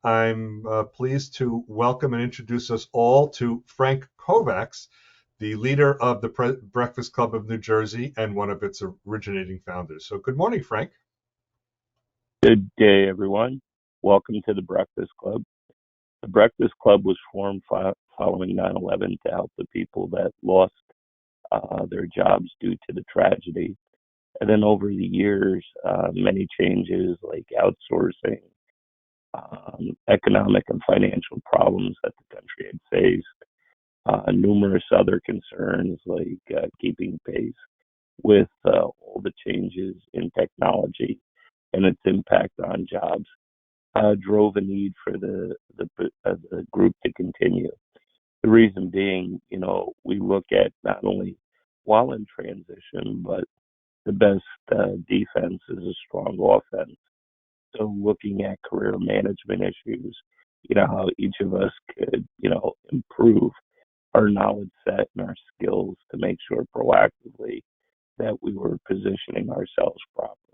I'm pleased to welcome and introduce us all to Frank Kovacs, the leader of the Breakfast Club of New Jersey and one of its originating founders. So, good morning, Frank. Good day, everyone. Welcome to the Breakfast Club. The Breakfast Club was formed following 9/11 to help the people that lost their jobs due to the tragedy. And then over the years, many changes like outsourcing, economic and financial problems that the country had faced, numerous other concerns like keeping pace with all the changes in technology and its impact on jobs drove a need for the group to continue. The reason being, we look at not only while in transition, but the best defense is a strong offense. So looking at career management issues, how each of us could, improve our knowledge set and our skills to make sure proactively that we were positioning ourselves properly.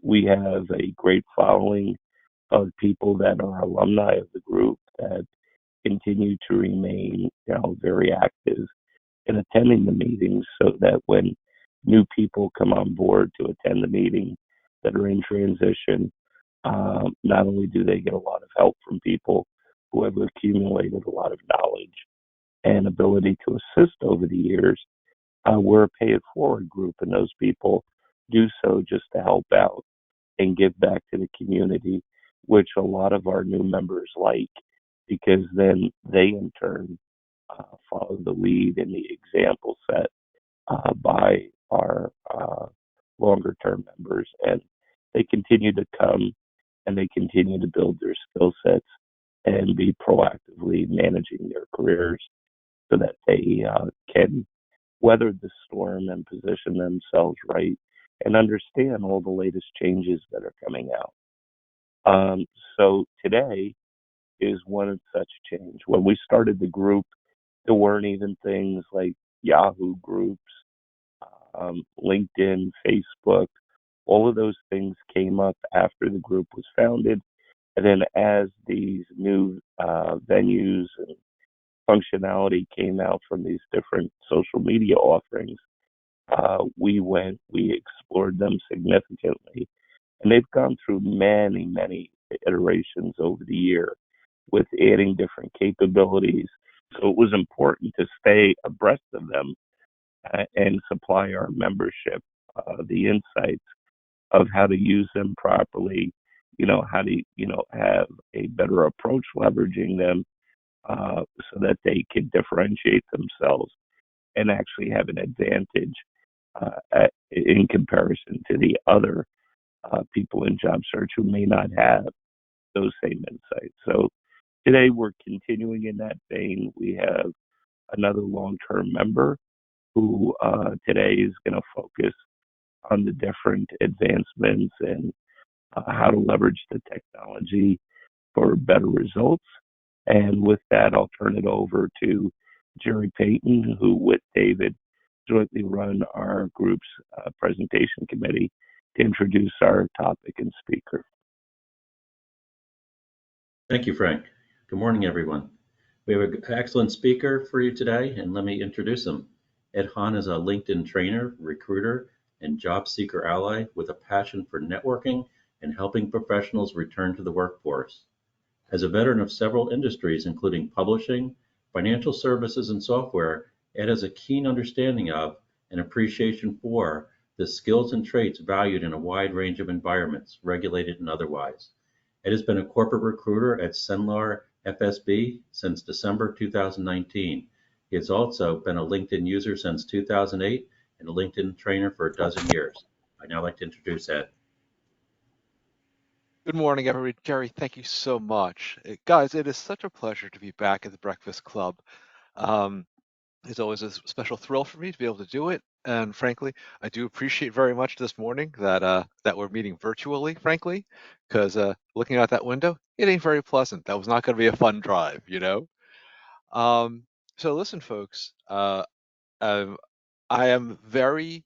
We have a great following of people that are alumni of the group that continue to remain, very active in attending the meetings so that when new people come on board to attend the meeting that are in transition, not only do they get a lot of help from people who have accumulated a lot of knowledge and ability to assist over the years, we're a pay it forward group, and those people do so just to help out and give back to the community, which a lot of our new members like, because then they in turn follow the lead and the example set by our longer term members. And they continue to come and they continue to build their skill sets and be proactively managing their careers so that they can weather the storm and position themselves right and understand all the latest changes that are coming out. Um, so today is one such change. When we started the group, there weren't even things like Yahoo groups, LinkedIn, Facebook. All of those things came up after the group was founded. And then as these new venues and functionality came out from these different social media offerings, we explored them significantly. And they've gone through many, many iterations over the year with adding different capabilities. So it was important to stay abreast of them and supply our membership the insights of how to use them properly, how to, have a better approach leveraging them so that they can differentiate themselves and actually have an advantage in comparison to the other people in job search who may not have those same insights. So today we're continuing in that vein. We have another long-term member who today is going to focus on the different advancements and how to leverage the technology for better results. And with that, I'll turn it over to Jerry Payton, who with David jointly run our group's presentation committee to introduce our topic and speaker. Thank you, Frank. Good morning, everyone. We have an excellent speaker for you today, and let me introduce him. Ed Hahn is a LinkedIn trainer, recruiter, and job seeker ally with a passion for networking and helping professionals return to the workforce. As a veteran of several industries, including publishing, financial services, and software, Ed has a keen understanding of and appreciation for the skills and traits valued in a wide range of environments, regulated and otherwise. Ed has been a corporate recruiter at Cenlar FSB since December 2019. He has also been a LinkedIn user since 2008 and a LinkedIn trainer for a dozen years. I'd now like to introduce Ed. Good morning, everybody. Jerry, thank you so much. Guys, it is such a pleasure to be back at the Breakfast Club. It's always a special thrill for me to be able to do it. And frankly, I do appreciate very much this morning that we're meeting virtually, frankly, because looking out that window, it ain't very pleasant. That was not going to be a fun drive, you know? Um, so listen, folks, I am very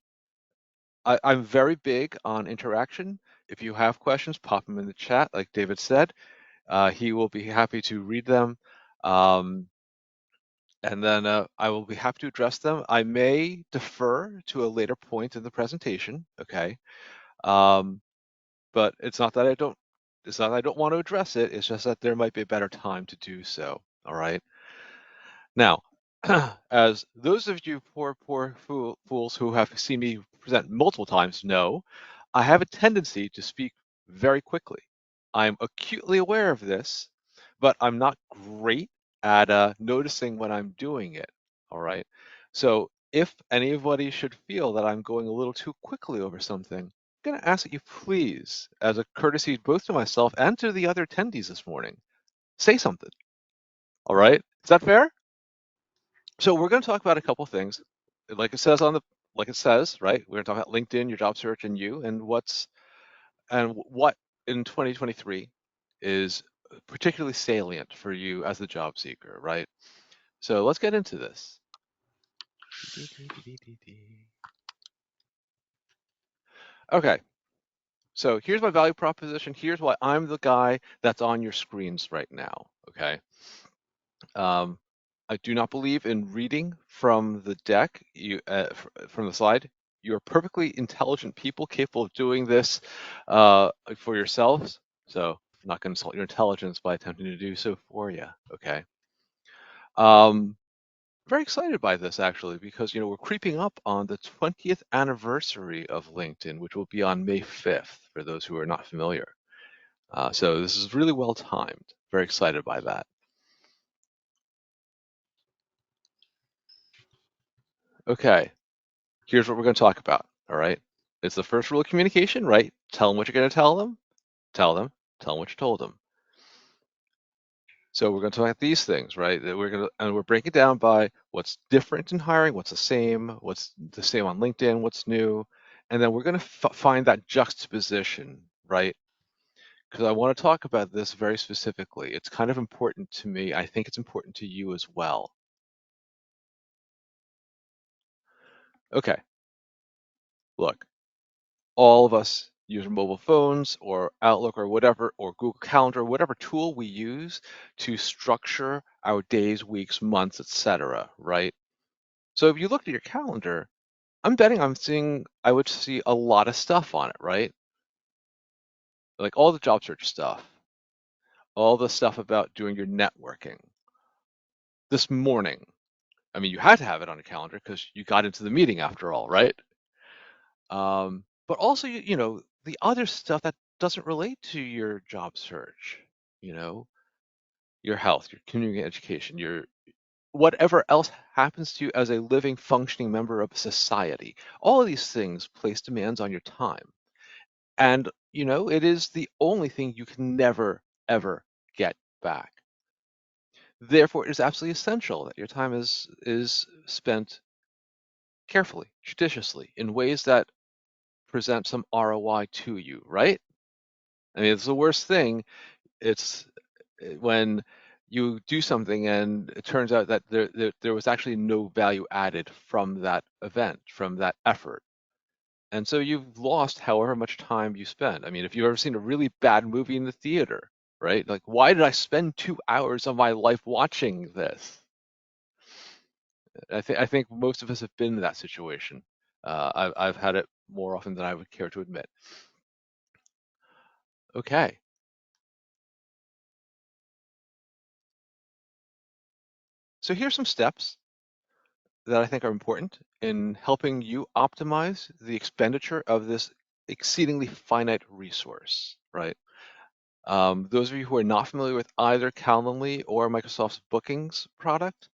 I'm very big on interaction If you have questions, pop them in the chat, like David said. He will be happy to read them. Um, and then I will be happy to address them. I may defer to a later point in the presentation, okay? Um, but it's not that I don't want to address it. It's just that there might be a better time to do so. All right. Now, as those of you poor fools who have seen me present multiple times know, I have a tendency to speak very quickly. I'm acutely aware of this, but I'm not great at noticing when I'm doing it. All right. So if anybody should feel that I'm going a little too quickly over something, I'm going to ask that you please, as a courtesy both to myself and to the other attendees this morning, say something. All right. Is that fair? So we're going to talk about a couple things. Like it says right? We're going to talk about LinkedIn, your job search, and you, and what in 2023 is particularly salient for you as the job seeker, right? So let's get into this. Okay. So here's my value proposition. Here's why I'm the guy that's on your screens right now. Okay. I do not believe in reading from the deck, from the slide. You're perfectly intelligent people capable of doing this for yourselves. So I'm not going to insult your intelligence by attempting to do so for you. Okay. Very excited by this actually, because we're creeping up on the 20th anniversary of LinkedIn, which will be on May 5th for those who are not familiar. So this is really well timed. Very excited by that. Okay. Here's what we're going to talk about. All right. It's the first rule of communication, right? Tell them what you're going to tell them. Tell them. Tell them what you told them. So we're going to talk about these things, right? We're breaking it down by what's different in hiring, what's the same on LinkedIn, what's new, and then we're going to find that juxtaposition, right? Because I want to talk about this very specifically. It's kind of important to me. I think it's important to you as well. Okay. Look, all of us use mobile phones or Outlook or whatever, or Google Calendar, whatever tool we use to structure our days, weeks, months, etc., right? So if you looked at your calendar, I'm betting I would see a lot of stuff on it, right? Like all the job search stuff, all the stuff about doing your networking. This morning, I mean, you had to have it on a calendar because you got into the meeting after all, right? But also, the other stuff that doesn't relate to your job search, your health, your community education, your whatever else happens to you as a living, functioning member of society. All of these things place demands on your time. And, it is the only thing you can never, ever get back. Therefore, it is absolutely essential that your time is spent carefully, judiciously, in ways that present some ROI to you, right? I mean, it's the worst thing. It's when you do something and it turns out that there was actually no value added from that event, from that effort. And so you've lost however much time you spend. I mean, if you've ever seen a really bad movie in the theater, right? Like, why did I spend 2 hours of my life watching this? I think most of us have been in that situation. I've had it more often than I would care to admit. Okay. So here's some steps that I think are important in helping you optimize the expenditure of this exceedingly finite resource, right? Those of you who are not familiar with either Calendly or Microsoft's Bookings product,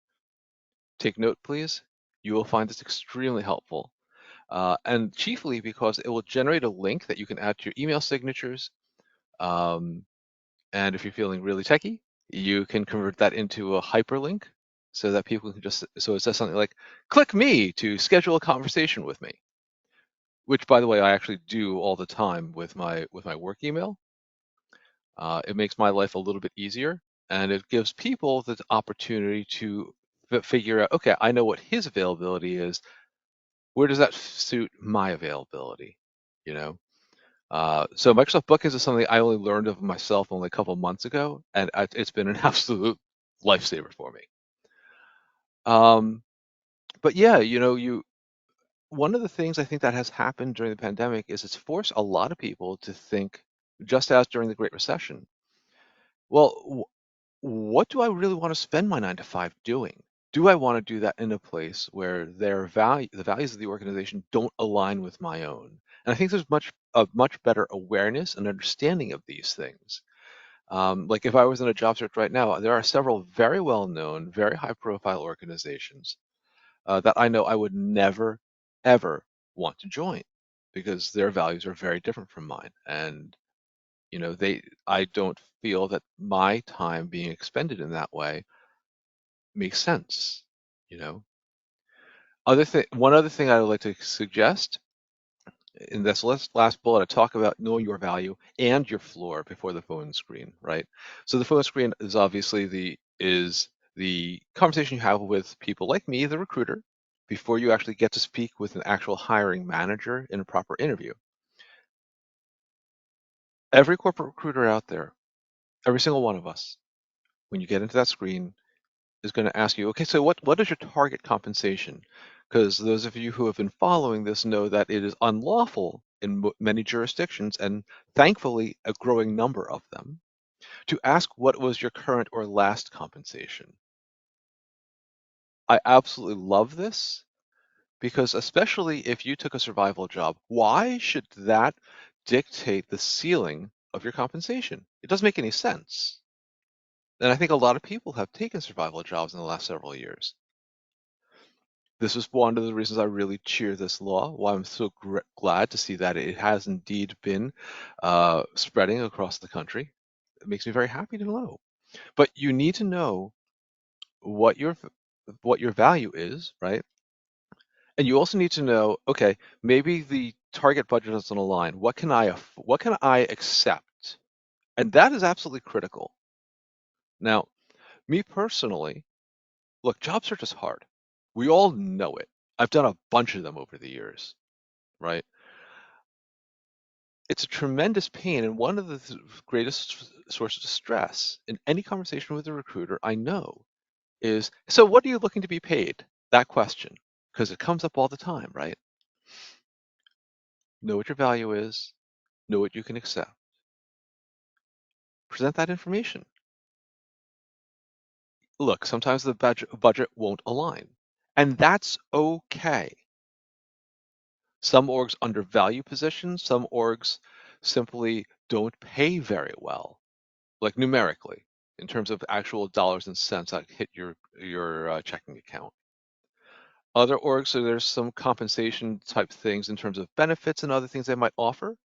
take note, please. You will find this extremely helpful, and chiefly because it will generate a link that you can add to your email signatures. And if you're feeling really techy, you can convert that into a hyperlink so that people can so it says something like, click me to schedule a conversation with me, which by the way, I actually do all the time with my work email. It makes my life a little bit easier, and it gives people the opportunity to figure out, okay, I know what his availability is. Where does that suit my availability? You know? So Microsoft Bookings is something I only learned of myself only a couple of months ago, and it's been an absolute lifesaver for me. But yeah, one of the things I think that has happened during the pandemic is it's forced a lot of people to think, just as during the Great Recession, well, what do I really want to spend my 9 to 5 doing? Do I want to do that in a place where the values of the organization don't align with my own? And I think there's a much better awareness and understanding of these things. Like if I was in a job search right now, there are several very well-known, very high-profile organizations that I know I would never, ever want to join because their values are very different from mine. And I don't feel that my time being expended in that way makes sense. You know, one other thing I would like to suggest in this last bullet, I talk about knowing your value and your floor before the phone screen, right? So the phone screen is obviously the conversation you have with people like me, the recruiter, before you actually get to speak with an actual hiring manager in a proper interview. Every corporate recruiter out there, every single one of us, when you get into that screen, is going to ask you, okay, so what is your target compensation? Because those of you who have been following this know that it is unlawful in many jurisdictions, and thankfully a growing number of them, to ask what was your current or last compensation. I absolutely love this because especially if you took a survival job, why should that dictate the ceiling of your compensation? It doesn't make any sense. And I think a lot of people have taken survival jobs in the last several years. This is one of the reasons I really cheer this law, why I'm so glad to see that it has indeed been spreading across the country. It makes me very happy to know. But you need to know what your value is, right? And you also need to know, okay, maybe the target budget doesn't align. What can I accept? And that is absolutely critical. Now, me personally, look, job search is hard. We all know it. I've done a bunch of them over the years, right? It's a tremendous pain, and one of the greatest sources of stress in any conversation with a recruiter I know is, so what are you looking to be paid? That question, because it comes up all the time, right? Know what your value is, know what you can accept. Present that information. Look, sometimes the budget won't align, and that's okay. Some orgs undervalue positions, some orgs simply don't pay very well, like numerically, in terms of actual dollars and cents that hit your checking account. Other orgs, so there's some compensation type things in terms of benefits and other things they might offer.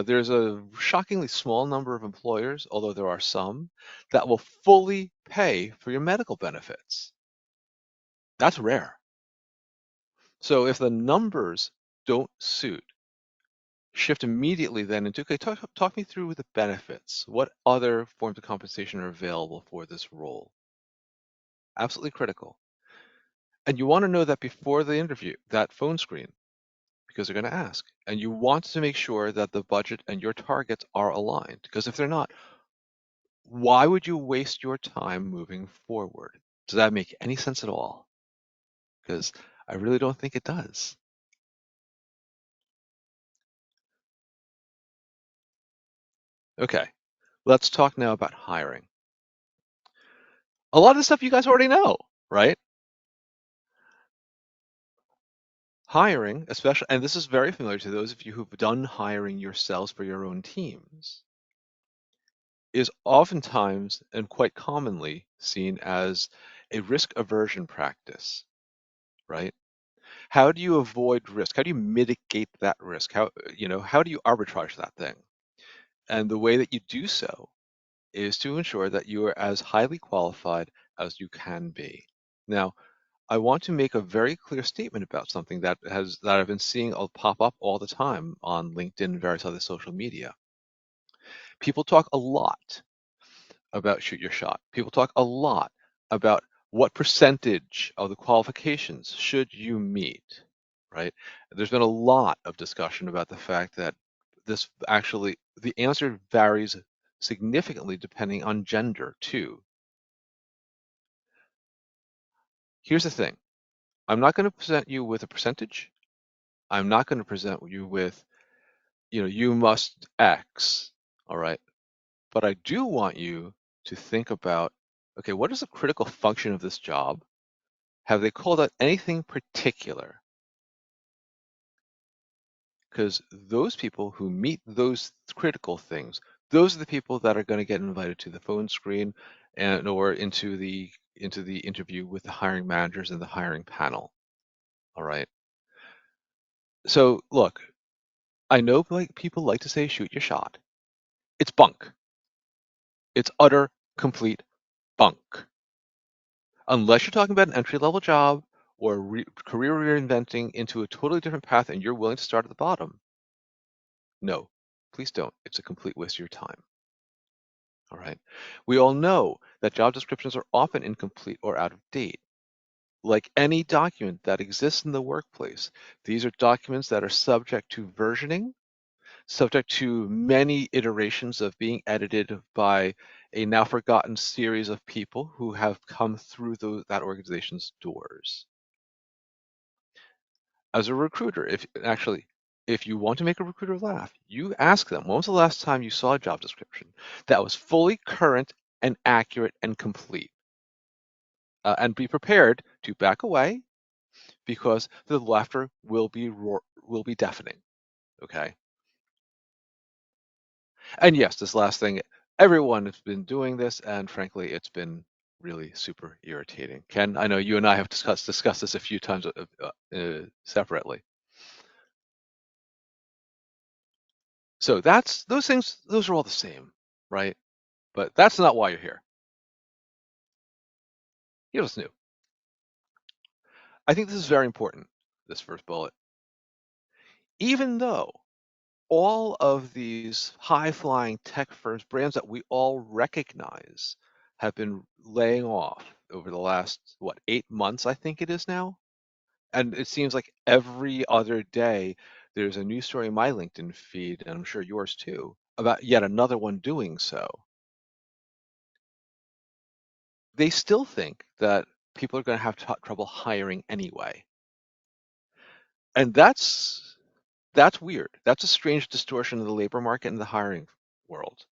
There's a shockingly small number of employers, although there are some, that will fully pay for your medical benefits. That's rare. So if the numbers don't suit, shift immediately then into, okay, talk me through the benefits. What other forms of compensation are available for this role? Absolutely critical. And you want to know that before the interview, that phone screen, because they're going to ask. And you want to make sure that the budget and your targets are aligned. Because if they're not, why would you waste your time moving forward? Does that make any sense at all? Because I really don't think it does. Okay, let's talk now about hiring. A lot of the stuff you guys already know, right? Hiring, especially, and this is very familiar to those of you who've done hiring yourselves for your own teams, is oftentimes and quite commonly seen as a risk aversion practice, right? How do you avoid risk? How do you mitigate that risk? How do you arbitrage that thing? And the way that you do so is to ensure that you are as highly qualified as you can be. Now, I want to make a very clear statement about something that I've been seeing pop up all the time on LinkedIn and various other social media. People talk a lot about shoot your shot. People talk a lot about what percentage of the qualifications should you meet, right? There's been a lot of discussion about the fact that this actually, the answer varies significantly depending on gender too. Here's the thing. I'm not going to present you with a percentage. I'm not going to present you with, you must X, all right? But I do want you to think about, okay, what is the critical function of this job? Have they called out anything particular? Because those people who meet those critical things, those are the people that are going to get invited to the phone screen and or into the interview with the hiring managers and the hiring panel. All right. So look, I know people like to say shoot your shot. It's bunk. It's utter complete bunk. Unless you're talking about an entry-level job or career reinventing into a totally different path and you're willing to start at the bottom. No, please don't. It's a complete waste of your time. All right. We all know that job descriptions are often incomplete or out of date. Like any document that exists in the workplace, these are documents that are subject to versioning, subject to many iterations of being edited by a now forgotten series of people who have come through that organization's doors. As a recruiter, if you want to make a recruiter laugh, you ask them, when was the last time you saw a job description that was fully current and accurate and complete? And be prepared to back away because the laughter will be deafening. Okay. And yes, this last thing, everyone has been doing this, and frankly, it's been really super irritating. Ken, I know you and I have discussed this a few times separately. So those things, those are all the same, right? But that's not why you're here. Here's what's new. I think this is very important, this first bullet. Even though all of these high-flying tech firms, brands that we all recognize, have been laying off over the last, 8 months, I think it is now? And it seems like every other day there's a news story in my LinkedIn feed, and I'm sure yours too, about yet another one doing so. They still think that people are going to have trouble hiring anyway. And that's weird. That's a strange distortion of the labor market and the hiring world.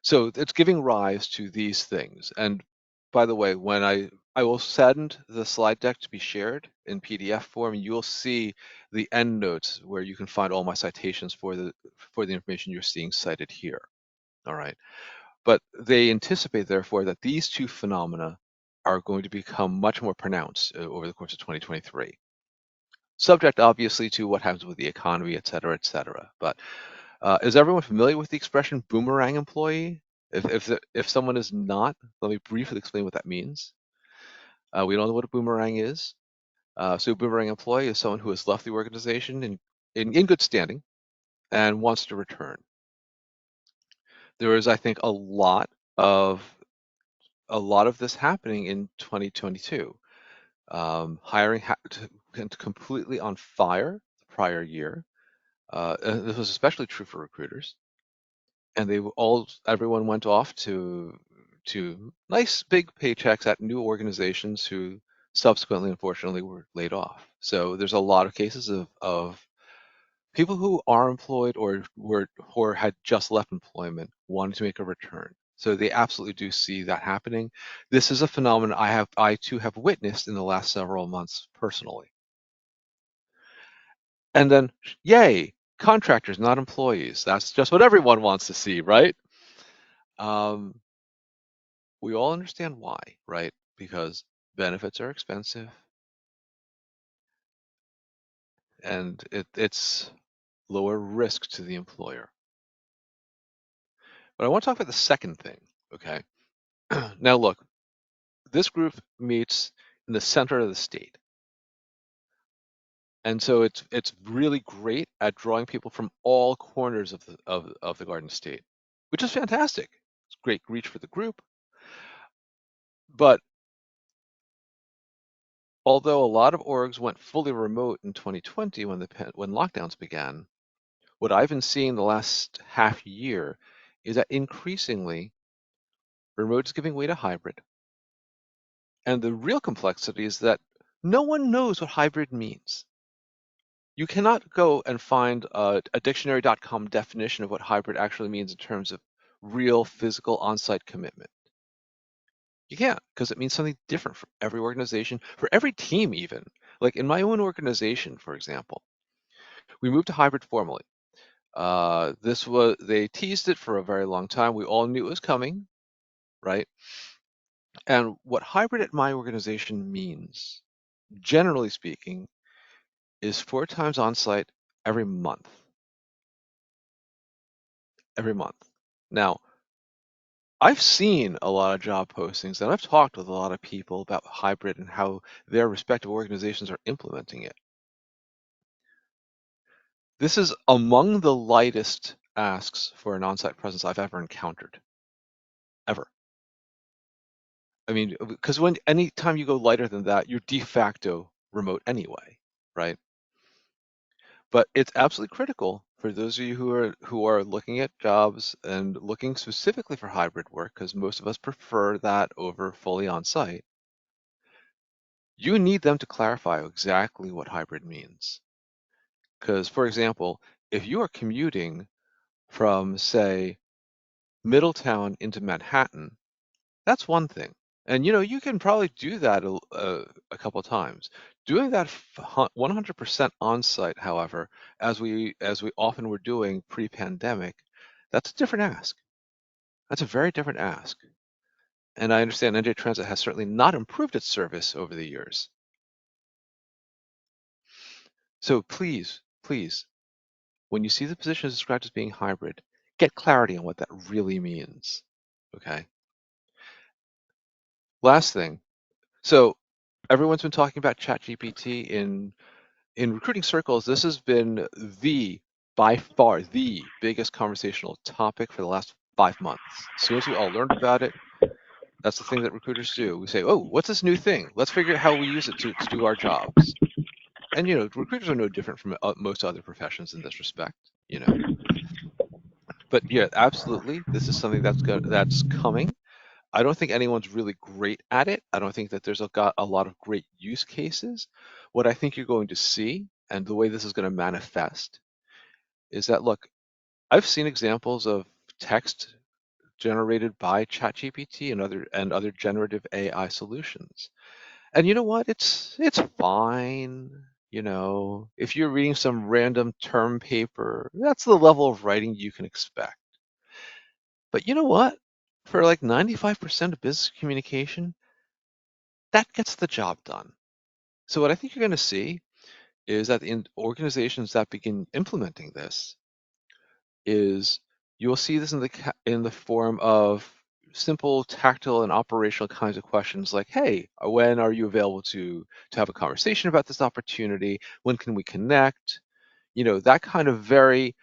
So it's giving rise to these things. And by the way, when I will send the slide deck to be shared in PDF form, you will see the end notes where you can find all my citations for the information you're seeing cited here. All right. But they anticipate, therefore, that these two phenomena are going to become much more pronounced over the course of 2023. Subject, obviously, to what happens with the economy, et cetera, et cetera. But is everyone familiar with the expression boomerang employee? If someone is not, let me briefly explain what that means. We don't know what a boomerang is. So a boomerang employee is someone who has left the organization in good standing and wants to return. There is, I think, a lot of this happening in 2022. Hiring completely on fire the prior year. This was especially true for recruiters. And everyone went off to nice big paychecks at new organizations who subsequently, unfortunately, were laid off. So there's a lot of cases of people who are employed or had just left employment wanting to make a return. So they absolutely do see that happening. This is a phenomenon I too have witnessed in the last several months personally. And then, yay, contractors, not employees. That's just what everyone wants to see, right? We all understand why, right? Because benefits are expensive and it's lower risk to the employer. But I want to talk about the second thing, okay? Now look, this group meets in the center of the state. And so it's really great at drawing people from all corners of the Garden State, which is fantastic. It's great reach for the group. But although a lot of orgs went fully remote in 2020 when lockdowns began, what I've been seeing the last half year is that increasingly remote is giving way to hybrid. And the real complexity is that no one knows what hybrid means. You cannot go and find a dictionary.com definition of what hybrid actually means in terms of real physical on-site commitment. You can't, because it means something different for every organization, for every team even. Like in my own organization, for example, we moved to hybrid formally. They teased it for a very long time. We all knew it was coming, right? And what hybrid at my organization means, generally speaking, is 4 times on-site every month. Every month. Now, I've seen a lot of job postings and I've talked with a lot of people about hybrid and how their respective organizations are implementing it. This is among the lightest asks for an on-site presence I've ever encountered. Ever. I mean, because anytime you go lighter than that, you're de facto remote anyway, right? But it's absolutely critical for those of you who are looking at jobs and looking specifically for hybrid work, because most of us prefer that over fully on-site. You need them to clarify exactly what hybrid means. Because, for example, if you are commuting from, say, Middletown into Manhattan, that's one thing. And you can probably do that a couple times. Doing that 100% on-site, however, as we often were doing pre-pandemic, that's a different ask. That's a very different ask. And I understand NJ Transit has certainly not improved its service over the years. So please, please, when you see the position described as being hybrid, get clarity on what that really means. Okay. Last thing. So everyone's been talking about ChatGPT in recruiting circles. This has been by far the biggest conversational topic for the last 5 months. As soon as we all learned about it, that's the thing that recruiters do. We say, oh, what's this new thing? Let's figure out how we use it to do our jobs. And recruiters are no different from most other professions in this respect. But yeah, absolutely, this is something that's coming. I don't think anyone's really great at it. I don't think that there's got a lot of great use cases. What I think you're going to see, and the way this is going to manifest, is that, look, I've seen examples of text generated by ChatGPT and other generative AI solutions. And you know what? It's fine. If you're reading some random term paper, that's the level of writing you can expect. But you know what? For like 95% of business communication, that gets the job done. So what I think you're going to see is that in organizations that begin implementing this, is you'll see this in the form of simple tactile and operational kinds of questions like, hey, when are you available to have a conversation about this opportunity? When can we connect? That kind of very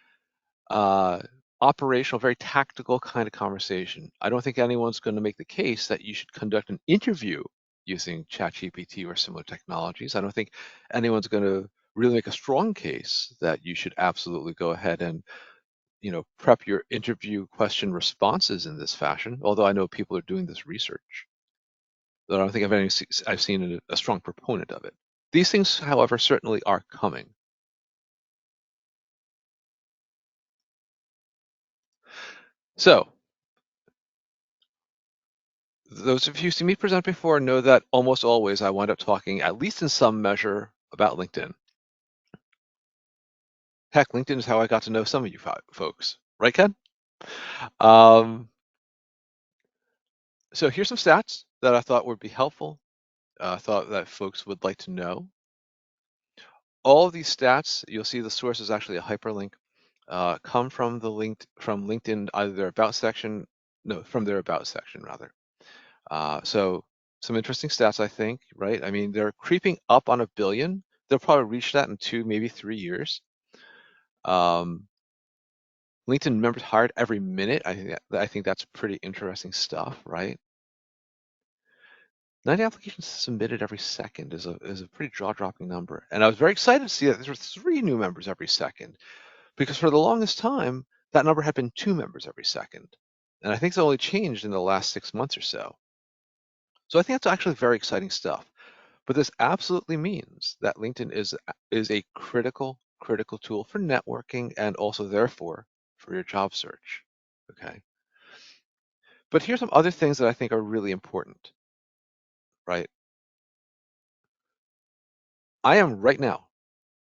operational, very tactical kind of conversation. I don't think anyone's going to make the case that you should conduct an interview using ChatGPT or similar technologies. I don't think anyone's going to really make a strong case that you should absolutely go ahead and prep your interview question responses in this fashion, although I know people are doing this research. But I don't think I've seen a strong proponent of it. These things, however, certainly are coming. So, those of you who see me present before know that almost always I wind up talking, at least in some measure, about LinkedIn. Heck, LinkedIn is how I got to know some of you folks. Right, Ken? So here's some stats that I thought would be helpful. I thought that folks would like to know. All of these stats, you'll see the source is actually a hyperlink, come from LinkedIn, either their about section, no, from their about section rather. So some interesting stats, I think, right? I mean, they're creeping up on 1 billion. They'll probably reach that in 2, maybe 3 years. LinkedIn members hired every minute. I think that's pretty interesting stuff, right? 90 applications submitted every second is a pretty jaw-dropping number. And I was very excited to see that there were 3 new members every second. Because for the longest time, that number had been 2 members every second. And I think it's only changed in the last 6 months or so. So I think that's actually very exciting stuff. But this absolutely means that LinkedIn is a critical tool for networking and also therefore for your job search. Okay. But here's some other things that I think are really important, right? I am right now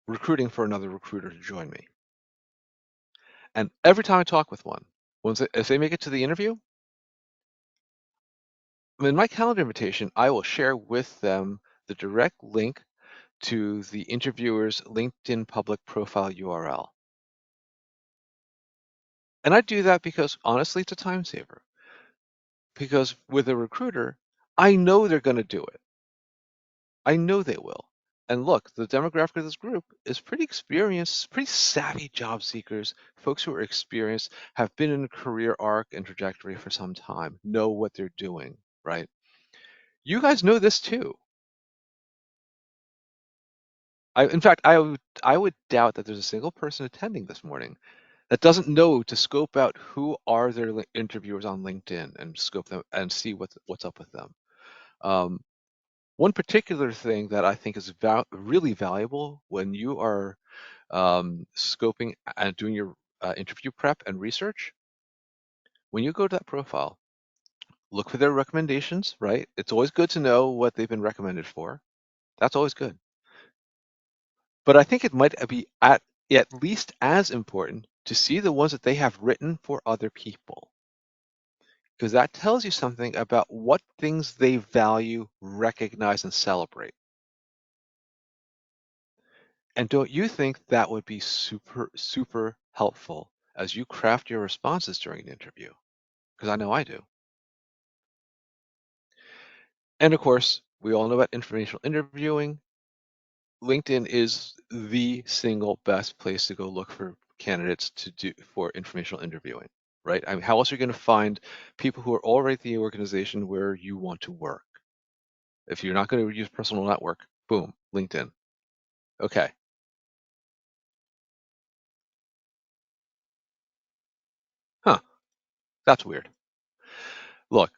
recruiting for another recruiter to join me. And every time I talk with one, if they make it to the interview, in my calendar invitation, I will share with them the direct link to the interviewer's LinkedIn public profile URL. And I do that because honestly, it's a time saver. Because with a recruiter, I know they're going to do it. I know they will. And look, the demographic of this group is pretty experienced, pretty savvy job seekers, folks who are experienced, have been in a career arc and trajectory for some time, know what they're doing, right? You guys know this too. In fact, I would doubt that there's a single person attending this morning that doesn't know to scope out who are their interviewers on LinkedIn and scope them and see what's up with them. One particular thing that I think is really valuable when you are scoping and doing your interview prep and research, when you go to that profile, look for their recommendations, right? It's always good to know what they've been recommended for. That's always good. But I think it might be at least as important to see the ones that they have written for other people, because that tells you something about what things they value, recognize, and celebrate. And don't you think that would be super, super helpful as you craft your responses during an interview? Because I know I do. And of course, we all know about informational interviewing. LinkedIn is the single best place to go look for candidates to do for informational interviewing, right? I mean, how else are you going to find people who are already at the organization where you want to work? If you're not going to use personal network, boom, LinkedIn. Okay. Huh, that's weird. Look,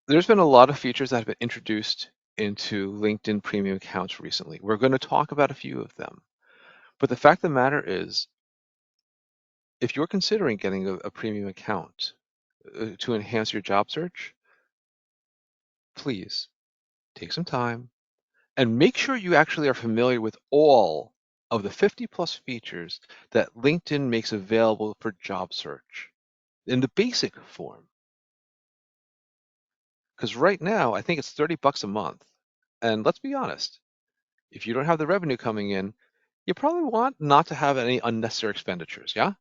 there's been a lot of features that have been introduced into LinkedIn Premium accounts recently. We're going to talk about a few of them. But the fact of the matter is, if you're considering getting a premium account to enhance your job search, please take some time and make sure you actually are familiar with all of the 50 plus features that LinkedIn makes available for job search in the basic form. Because right now, I think it's $30 a month. And let's be honest, if you don't have the revenue coming in, you probably want not to have any unnecessary expenditures, yeah?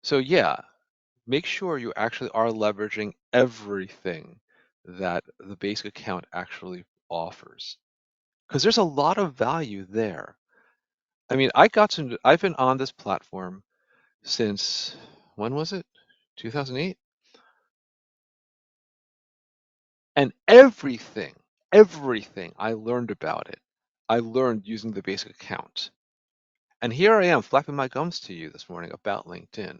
So yeah, make sure you actually are leveraging everything that the basic account actually offers. Because there's a lot of value there. I mean, I've been on this platform since, when was it? 2008? And everything I learned about it, I learned using the basic account. And here I am flapping my gums to you this morning about LinkedIn.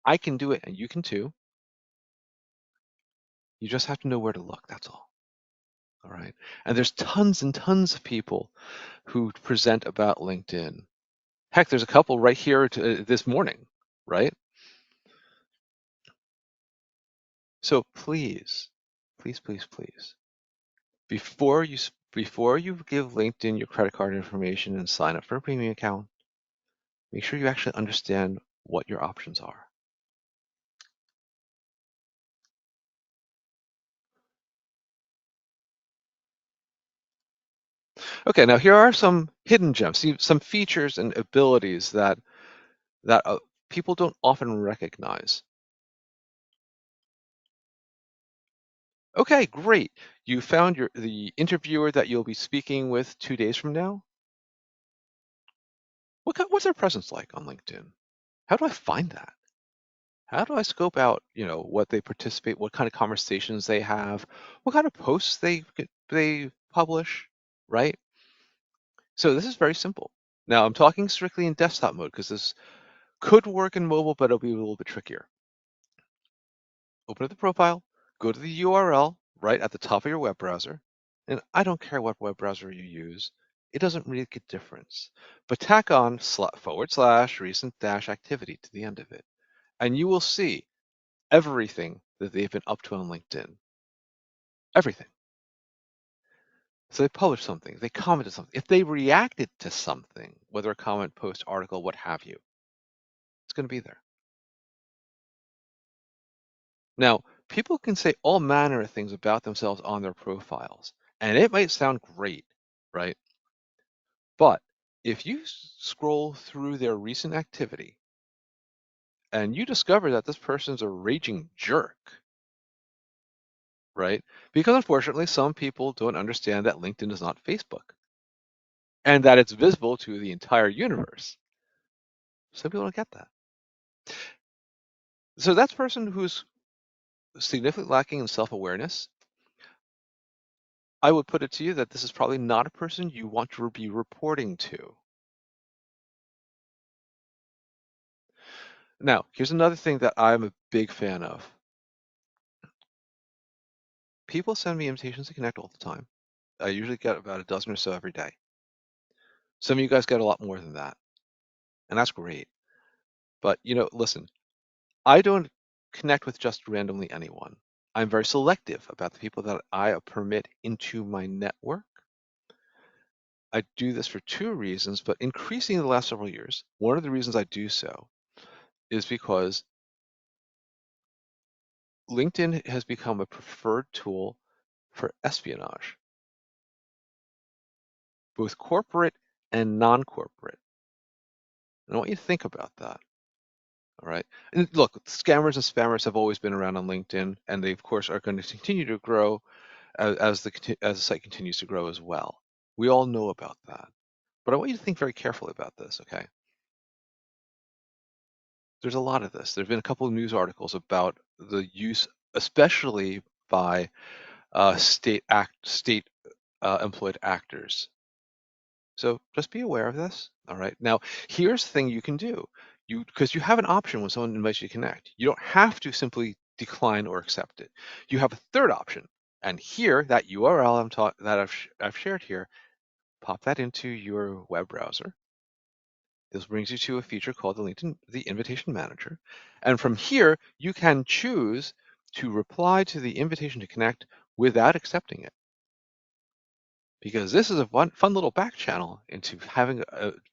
I can do it and you can too. You just have to know where to look, that's all. All right. And there's tons and tons of people who present about LinkedIn. Heck, there's a couple right here this morning, right? So please, please, please, please, before you give LinkedIn your credit card information and sign up for a premium account, make sure you actually understand what your options are. Okay, now here are some hidden gems, some features and abilities that people don't often recognize. Okay, great. You found the interviewer that you'll be speaking with 2 days from now. What's their presence like on LinkedIn? How do I find that? How do I scope out, what they participate, what kind of conversations they have, what kind of posts they publish, right? So this is very simple. Now I'm talking strictly in desktop mode because this could work in mobile, but it'll be a little bit trickier. Open up the profile, go to the URL right at the top of your web browser, and I don't care what web browser you use, it doesn't really make a difference. But tack on / recent dash activity to the end of it, and you will see everything that they've been up to on LinkedIn. Everything. So they published something, they commented something. If they reacted to something, whether a comment, post, article, what have you, it's going to be there. Now, people can say all manner of things about themselves on their profiles, and it might sound great, right? But if you scroll through their recent activity and you discover that this person's a raging jerk, right? Because unfortunately, some people don't understand that LinkedIn is not Facebook and that it's visible to the entire universe. Some people don't get that. So that's a person who's significantly lacking in self-awareness. I would put it to you that this is probably not a person you want to be reporting to. Now, here's another thing that I'm a big fan of. People send me invitations to connect all the time. I usually get about a dozen or so every day. Some of you guys get a lot more than that, and that's great. But, listen, I don't connect with just randomly anyone. I'm very selective about the people that I permit into my network. I do this for two reasons, but increasing in the last several years. One of the reasons I do so is because LinkedIn has become a preferred tool for espionage, both corporate and non-corporate. And I want you to think about that. All right. And look, scammers and spammers have always been around on LinkedIn, and they, of course, are going to continue to grow as the site continues to grow as well. We all know about that. But I want you to think very carefully about this, okay? There's a lot of this. There's been a couple of news articles about the use, especially by state employed actors. So just be aware of this. All right. Now, here's the thing you can do. Because you have an option when someone invites you to connect. You don't have to simply decline or accept it. You have a third option. And here, that URL I've shared here, pop that into your web browser. This brings you to a feature called the Invitation Manager. And from here, you can choose to reply to the invitation to connect without accepting it. Because this is a fun little back channel into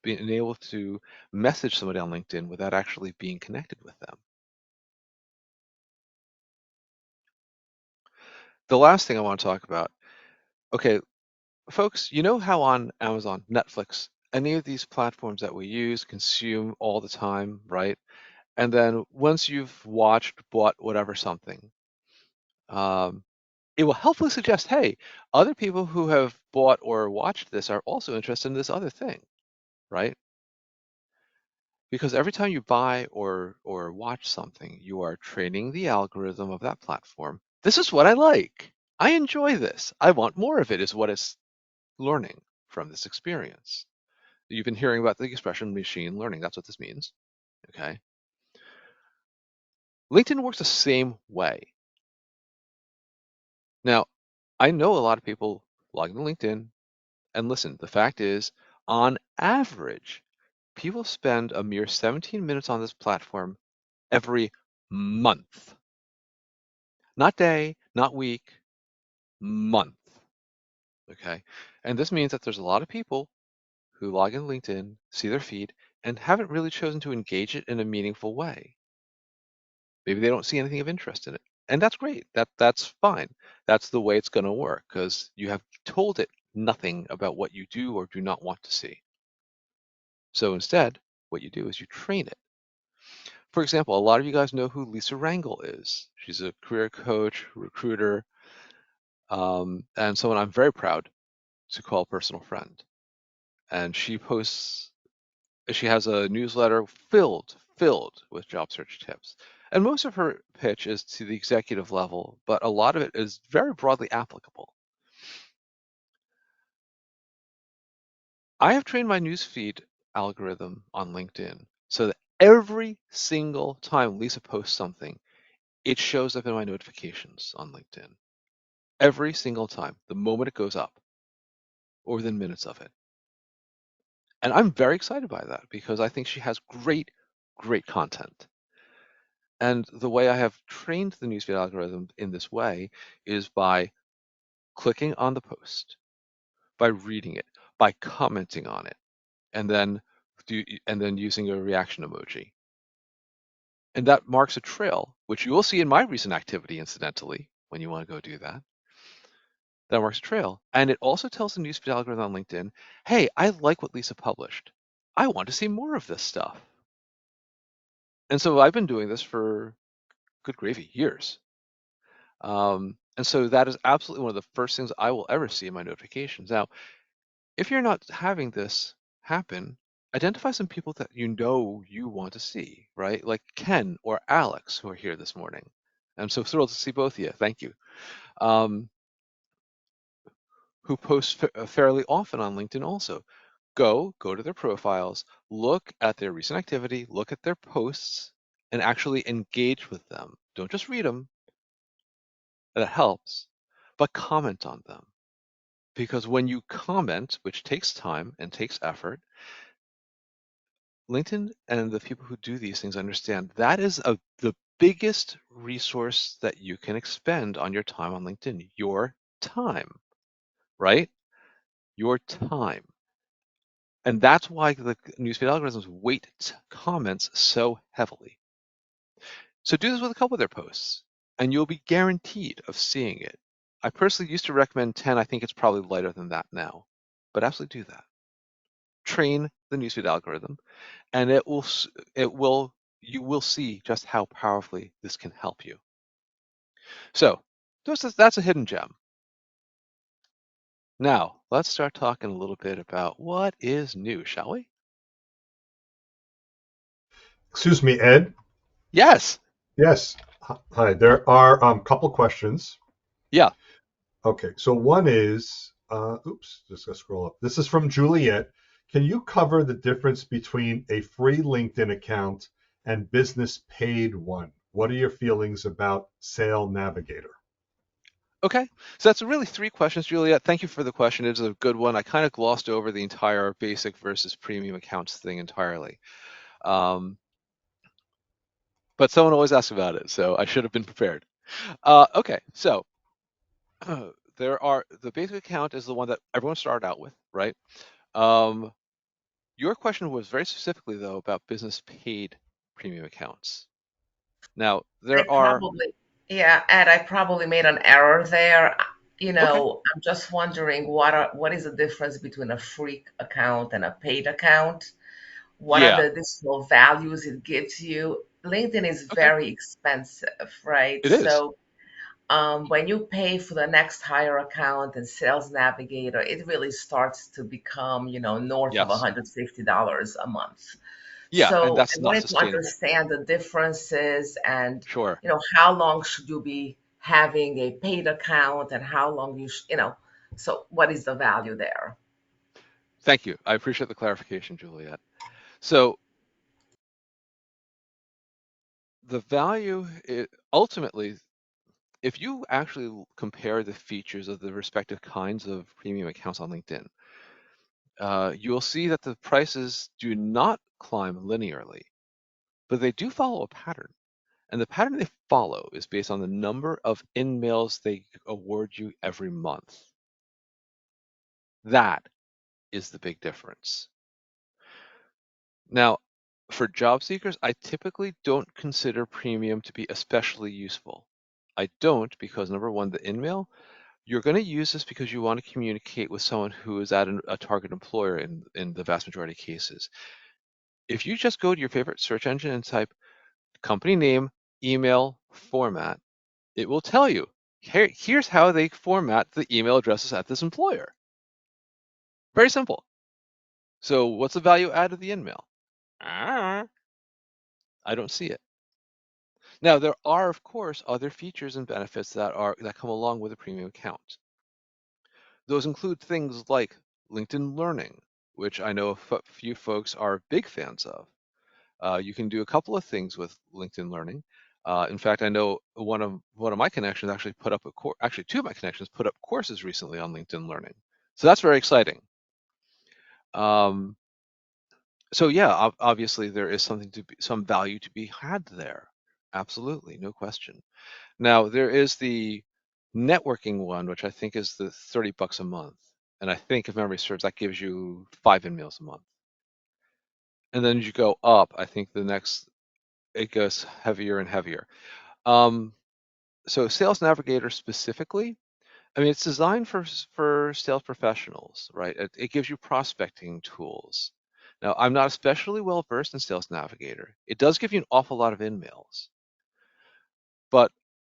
being able to message somebody on LinkedIn without actually being connected with them. The last thing I want to talk about, okay, folks, you know how on Amazon, Netflix, any of these platforms that we use, consume all the time, right? And then once you've watched, bought, whatever something, it will helpfully suggest, hey, other people who have bought or watched this are also interested in this other thing, right? Because every time you buy or watch something, you are training the algorithm of that platform. This is what I like. I enjoy this. I want more of it, is what it's learning from this experience. You've been hearing about the expression machine learning. That's what this means. Okay. LinkedIn works the same way. Now, I know a lot of people log into LinkedIn, and listen, the fact is, on average, people spend a mere 17 minutes on this platform every month. Not day, not week, month. Okay. And this means that there's a lot of people who log in LinkedIn, see their feed, and haven't really chosen to engage it in a meaningful way. Maybe they don't see anything of interest in it. And that's great. That's fine. That's the way it's going to work because you have told it nothing about what you do or do not want to see. So instead, what you do is you train it. For example, a lot of you guys know who Lisa Rangel is. She's a career coach, recruiter, and someone I'm very proud to call a personal friend. And she has a newsletter filled with job search tips. And most of her pitch is to the executive level, but a lot of it is very broadly applicable. I have trained my newsfeed algorithm on LinkedIn so that every single time Lisa posts something, it shows up in my notifications on LinkedIn. Every single time, the moment it goes up, or within minutes of it. And I'm very excited by that because I think she has great, great content. And the way I have trained the newsfeed algorithm in this way is by clicking on the post, by reading it, by commenting on it, and then using a reaction emoji. And that marks a trail, which you will see in my recent activity, incidentally, when you want to go do that. That marks a trail. And it also tells the newsfeed algorithm on LinkedIn, hey, I like what Lisa published. I want to see more of this stuff. And so I've been doing this for, good gravy, years. And so that is absolutely one of the first things I will ever see in my notifications. Now, if you're not having this happen, identify some people that you know you want to see, right? Like Ken or Alex, who are here this morning. I'm so thrilled to see both of you. Thank you. Who post fairly often on LinkedIn also. Go to their profiles, look at their recent activity, look at their posts, and actually engage with them. Don't just read them. That helps, but comment on them. Because when you comment, which takes time and takes effort, LinkedIn and the people who do these things understand that is the biggest resource that you can expend on your time on LinkedIn, your time, right? Your time. And that's why the newsfeed algorithms weight comments so heavily. So do this with a couple of their posts, and you'll be guaranteed of seeing it. I personally used to recommend 10. I think it's probably lighter than that now, but absolutely do that. Train the newsfeed algorithm, and you will see just how powerfully this can help you. So that's a hidden gem. Now, let's start talking a little bit about what is new, shall we? Excuse me, Ed. Yes. Yes. Hi. There are a couple questions. Yeah. Okay. So one is, oops, just gonna scroll up. This is from Juliet. Can you cover the difference between a free LinkedIn account and business paid one? What are your feelings about Sale Navigator? Okay, so that's really three questions, Juliet. Thank you for the question. It's a good one. I kind of glossed over the entire basic versus premium accounts thing entirely. But someone always asks about it, so I should have been prepared. Okay, so the basic account is the one that everyone started out with, right? Your question was very specifically, though, about business paid premium accounts. Now, I there are, probably, yeah, Ed, I probably made an error there. okay, I'm just wondering what is the difference between a free account and a paid account? What are yeah, the additional values it gives you? LinkedIn is okay, very expensive, right? it is. So when you pay for the next higher account and Sales Navigator, it really starts to become, north of Yes. $150 a month. Yeah, and So I that's not wanted to sustainable. understand the differences and, Sure. how long should you be having a paid account and how long so what is the value there? Thank you. I appreciate the clarification, Juliet. So the value, ultimately, if you actually compare the features of the respective kinds of premium accounts on LinkedIn, you'll see that the prices do not climb linearly, but they do follow a pattern. And the pattern they follow is based on the number of in-mails they award you every month. That is the big difference. Now, for job seekers, I typically don't consider premium to be especially useful. I don't because number one, the in-mail, you're going to use this because you want to communicate with someone who is at a target employer in the vast majority of cases. If you just go to your favorite search engine and type company name, email, format, it will tell you, here's how they format the email addresses at this employer. Very simple. So what's the value add of the in-mail? I don't see it. Now, there are, of course, other features and benefits that come along with a premium account. Those include things like LinkedIn Learning, which I know a few folks are big fans of. You can do a couple of things with LinkedIn Learning. In fact, I know one of my connections actually put up actually two of my connections put up courses recently on LinkedIn Learning. So that's very exciting. So yeah, obviously there is some value to be had there. Absolutely, no question. Now there is the networking one, which I think is the $30 a month, and I think if memory serves, that gives you 5 InMails a month. And then you go up, I think it goes heavier and heavier. So Sales Navigator specifically, I mean, it's designed for sales professionals, right? It gives you prospecting tools. Now, I'm not especially well versed in Sales Navigator. It does give you an awful lot of InMails, but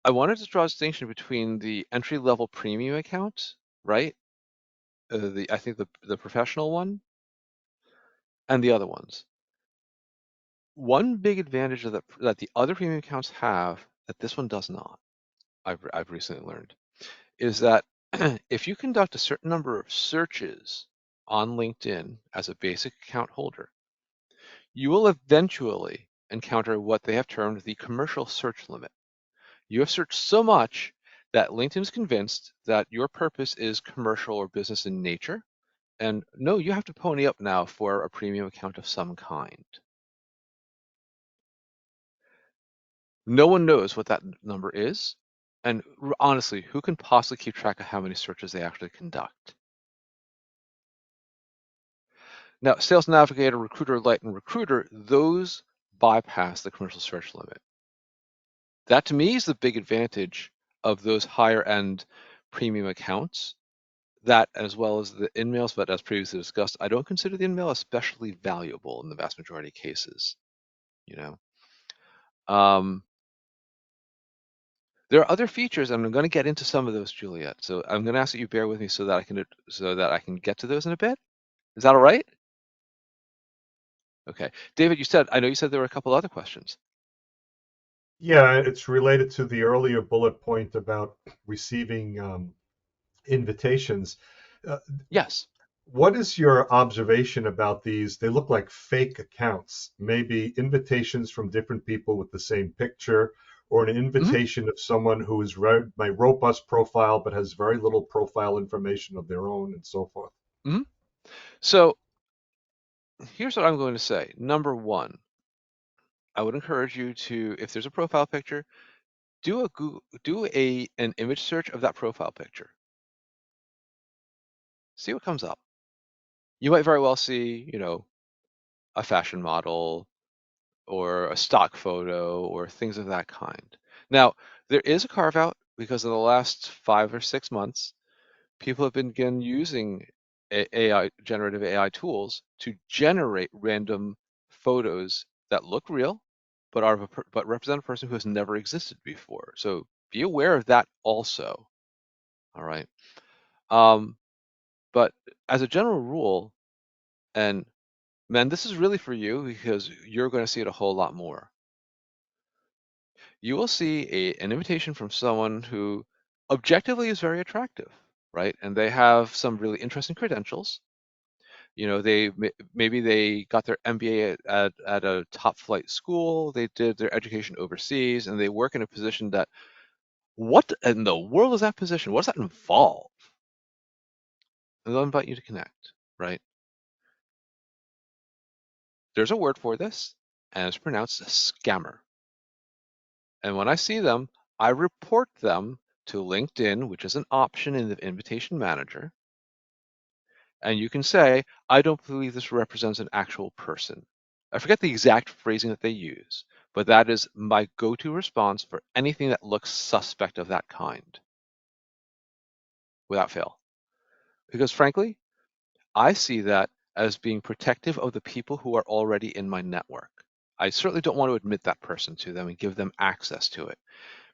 I wanted to draw a distinction between the entry-level premium account, right? I think the professional one and the other ones. One big advantage of that the other premium accounts have that this one does not, I've recently learned, is that if you conduct a certain number of searches on LinkedIn as a basic account holder, you will eventually encounter what they have termed the commercial search limit. You have searched so much that LinkedIn is convinced that your purpose is commercial or business in nature, and no, you have to pony up now for a premium account of some kind. No one knows what that number is, and honestly, who can possibly keep track of how many searches they actually conduct? Now, Sales Navigator, Recruiter Lite, and Recruiter, those bypass the commercial search limit. That to me is the big advantage of those higher end premium accounts. That as well as the InMails, but as previously discussed, I don't consider the InMail especially valuable in the vast majority of cases. You know, there are other features, and I'm going to get into some of those, Juliet. So I'm going to ask that you bear with me so that I can get to those in a bit. Is that all right? Okay, David, I know you said there were a couple other questions. Yeah, it's related to the earlier bullet point about receiving invitations. Uh, Yes. what is your observation about these? They look like fake accounts, maybe invitations from different people with the same picture, or an Hmm. invitation of someone who is my robust profile but has very little profile information of their own, and so forth. Hmm. So here's what I'm going to say. Number one, I would encourage you to, if there's a profile picture, do an image search of that profile picture. See what comes up. You might very well see, a fashion model or a stock photo or things of that kind. Now, there is a carve out because in the last 5 or 6 months, people have been using generative AI tools to generate random photos that look real, but represent a person who has never existed before. So be aware of that also. All right. Um, but as a general rule, and man, this is really for you because you're going to see it a whole lot more. You will see an invitation from someone who objectively is very attractive, right? And they have some really interesting credentials. Maybe they got their MBA at a top flight school, they did their education overseas, and they work in a position that, what in the world is that position? What does that involve? And they'll invite you to connect, right? There's a word for this, and it's pronounced a scammer. And when I see them, I report them to LinkedIn, which is an option in the invitation manager. And you can say, I don't believe this represents an actual person. I forget the exact phrasing that they use, but that is my go-to response for anything that looks suspect of that kind, without fail. Because frankly, I see that as being protective of the people who are already in my network. I certainly don't want to admit that person to them and give them access to it.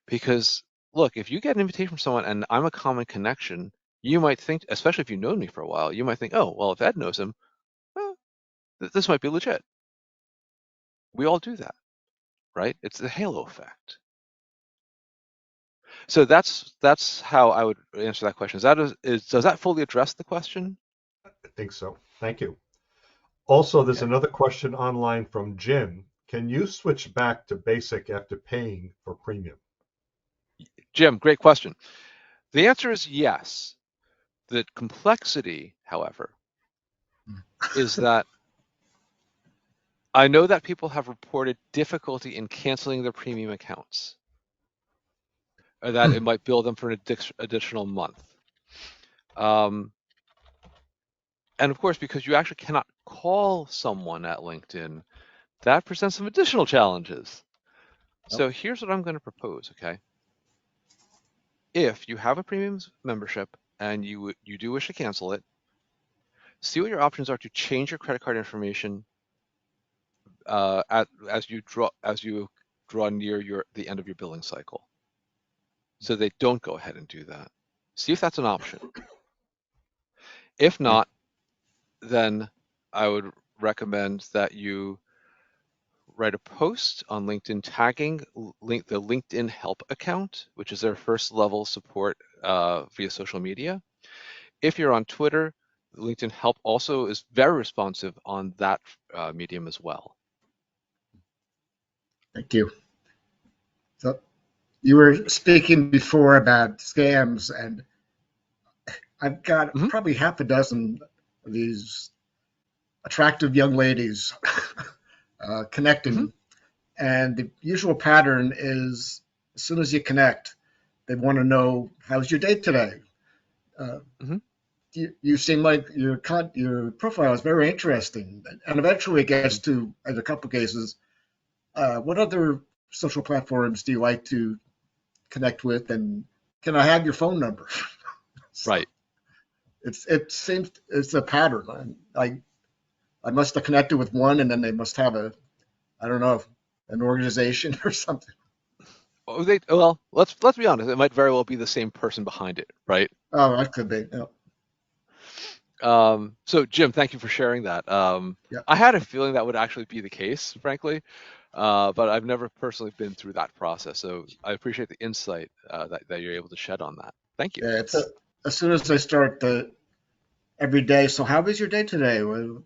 Because look, if you get an invitation from someone and I'm a common connection, you might think, especially if you've known me for a while, you might think, oh, well, if Ed knows him, well, this might be legit. We all do that, right? It's the halo effect. So that's how I would answer that question. Does that fully address the question? I think so. Thank you. Also, there's Okay. another question online from Jim. Can you switch back to basic after paying for premium? Jim, great question. The answer is yes. The complexity, however, is that I know that people have reported difficulty in canceling their premium accounts, or that it might bill them for an additional month. And of course, because you actually cannot call someone at LinkedIn, that presents some additional challenges. So here's what I'm going to propose, okay? If you have a premium membership and you do wish to cancel it, see what your options are to change your credit card information as you draw near the end of your billing cycle. So they don't go ahead and do that. See if that's an option. If not, then I would recommend that you write a post on LinkedIn tagging the LinkedIn Help account, which is their first level support via social media. If you're on Twitter, LinkedIn Help also is very responsive on that medium as well. Thank you. So you were speaking before about scams, and I've got probably half a dozen of these attractive young ladies connecting. And the usual pattern is as soon as you connect, they want to know, how's your day today? You seem like your profile is very interesting. And eventually it gets to, in a couple of cases, what other social platforms do you like to connect with? And can I have your phone number? So right. It seems it's a pattern. I must have connected with one, and then they must have I don't know, an organization or something. Well, let's be honest. It might very well be the same person behind it, right? Oh, that could be. Yeah. So Jim, thank you for sharing that. Yeah. I had a feeling that would actually be the case, frankly, but I've never personally been through that process. So I appreciate the insight that you're able to shed on that. Thank you. Yeah, it's as soon as I start every day. So how was your day today? Well,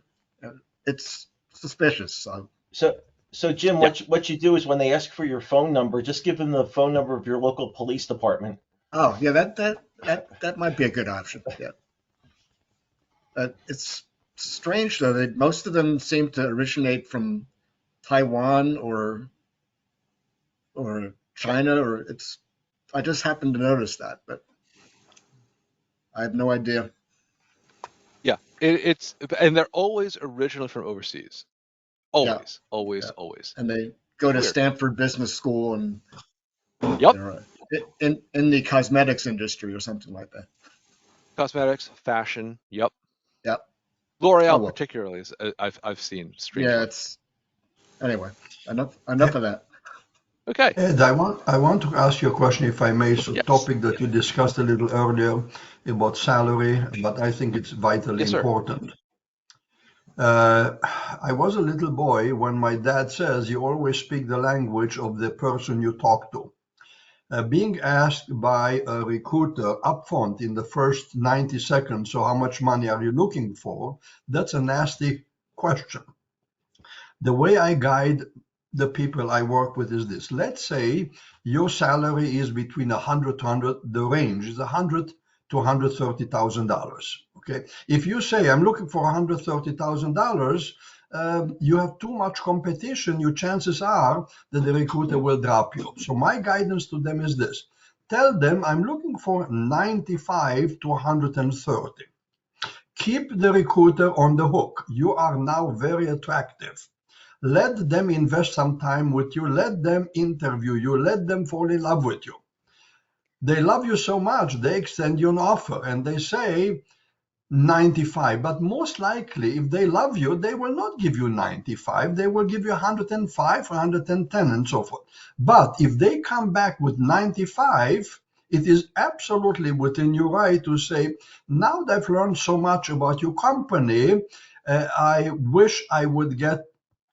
it's suspicious. So Jim, what you do is when they ask for your phone number, just give them the phone number of your local police department. Oh, yeah, that might be a good option. Yeah. It's strange though that most of them seem to originate from Taiwan or China, or I just happened to notice that, but I have no idea. Yeah, and they're always originally from overseas. Always, Yeah. always, Yeah. always. And they go to Weird. Stanford Business School and Yep. In the cosmetics industry or something like that. Cosmetics, fashion. Yep. Yep. L'Oreal particularly is I've seen. Strangely. Yeah, anyway. Enough of that. Okay. Ed, I want to ask you a question, if I may. It's a Yes. topic that you discussed a little earlier about salary, but I think it's vitally important. I was a little boy when my dad says you always speak the language of the person you talk to. Being asked by a recruiter upfront in the first 90 seconds, so how much money are you looking for? That's a nasty question. The way I guide the people I work with is this. Let's say your salary is between 100 to 100, the range is 100 to $130,000. Okay. If you say I'm looking for $130,000, you have too much competition. Your chances are that the recruiter will drop you. So my guidance to them is this. Tell them I'm looking for 95 to 130. Keep the recruiter on the hook. You are now very attractive. Let them invest some time with you. Let them interview you. Let them fall in love with you. They love you so much, they extend you an offer and they say 95. But most likely, if they love you, they will not give you 95. They will give you 105, 110, and so forth. But if they come back with 95, it is absolutely within your right to say, now that I've learned so much about your company, I wish I would get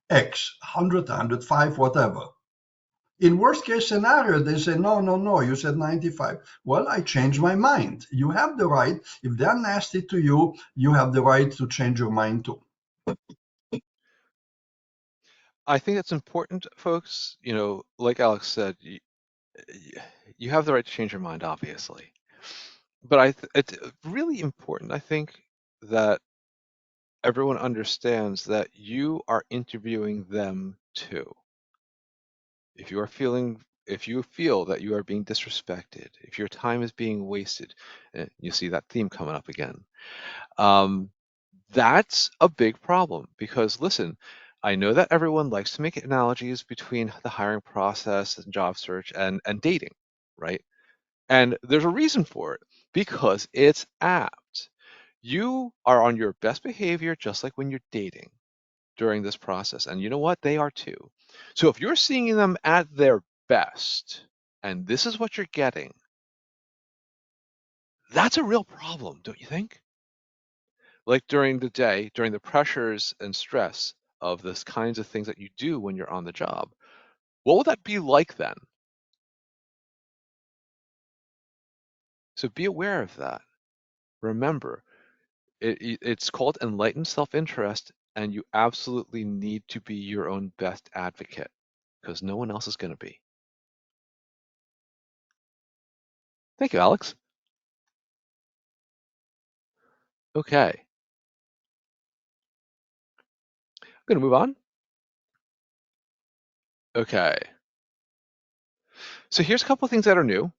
X, 100, 105, whatever. In worst case scenario, they say, no, you said 95. Well, I changed my mind. You have the right. If they're nasty to you, you have the right to change your mind too. I think it's important, folks. Like Alex said, you have the right to change your mind, obviously. But it's really important, I think, that everyone understands that you are interviewing them too. If you feel that you are being disrespected, if your time is being wasted, you see that theme coming up again. That's a big problem because listen, I know that everyone likes to make analogies between the hiring process and job search and dating, right? And there's a reason for it because it's apt. You are on your best behavior just like when you're dating during this process. And you know what? They are too. So if you're seeing them at their best and this is what you're getting, that's a real problem, don't you think? Like during the day, during the pressures and stress of this kinds of things that you do when you're on the job, what will that be like then? So be aware of that. Remember, it's called enlightened self-interest, and you absolutely need to be your own best advocate because no one else is going to be. Thank you, Alex. Okay, I'm going to move on. Okay. So here's a couple of things that are new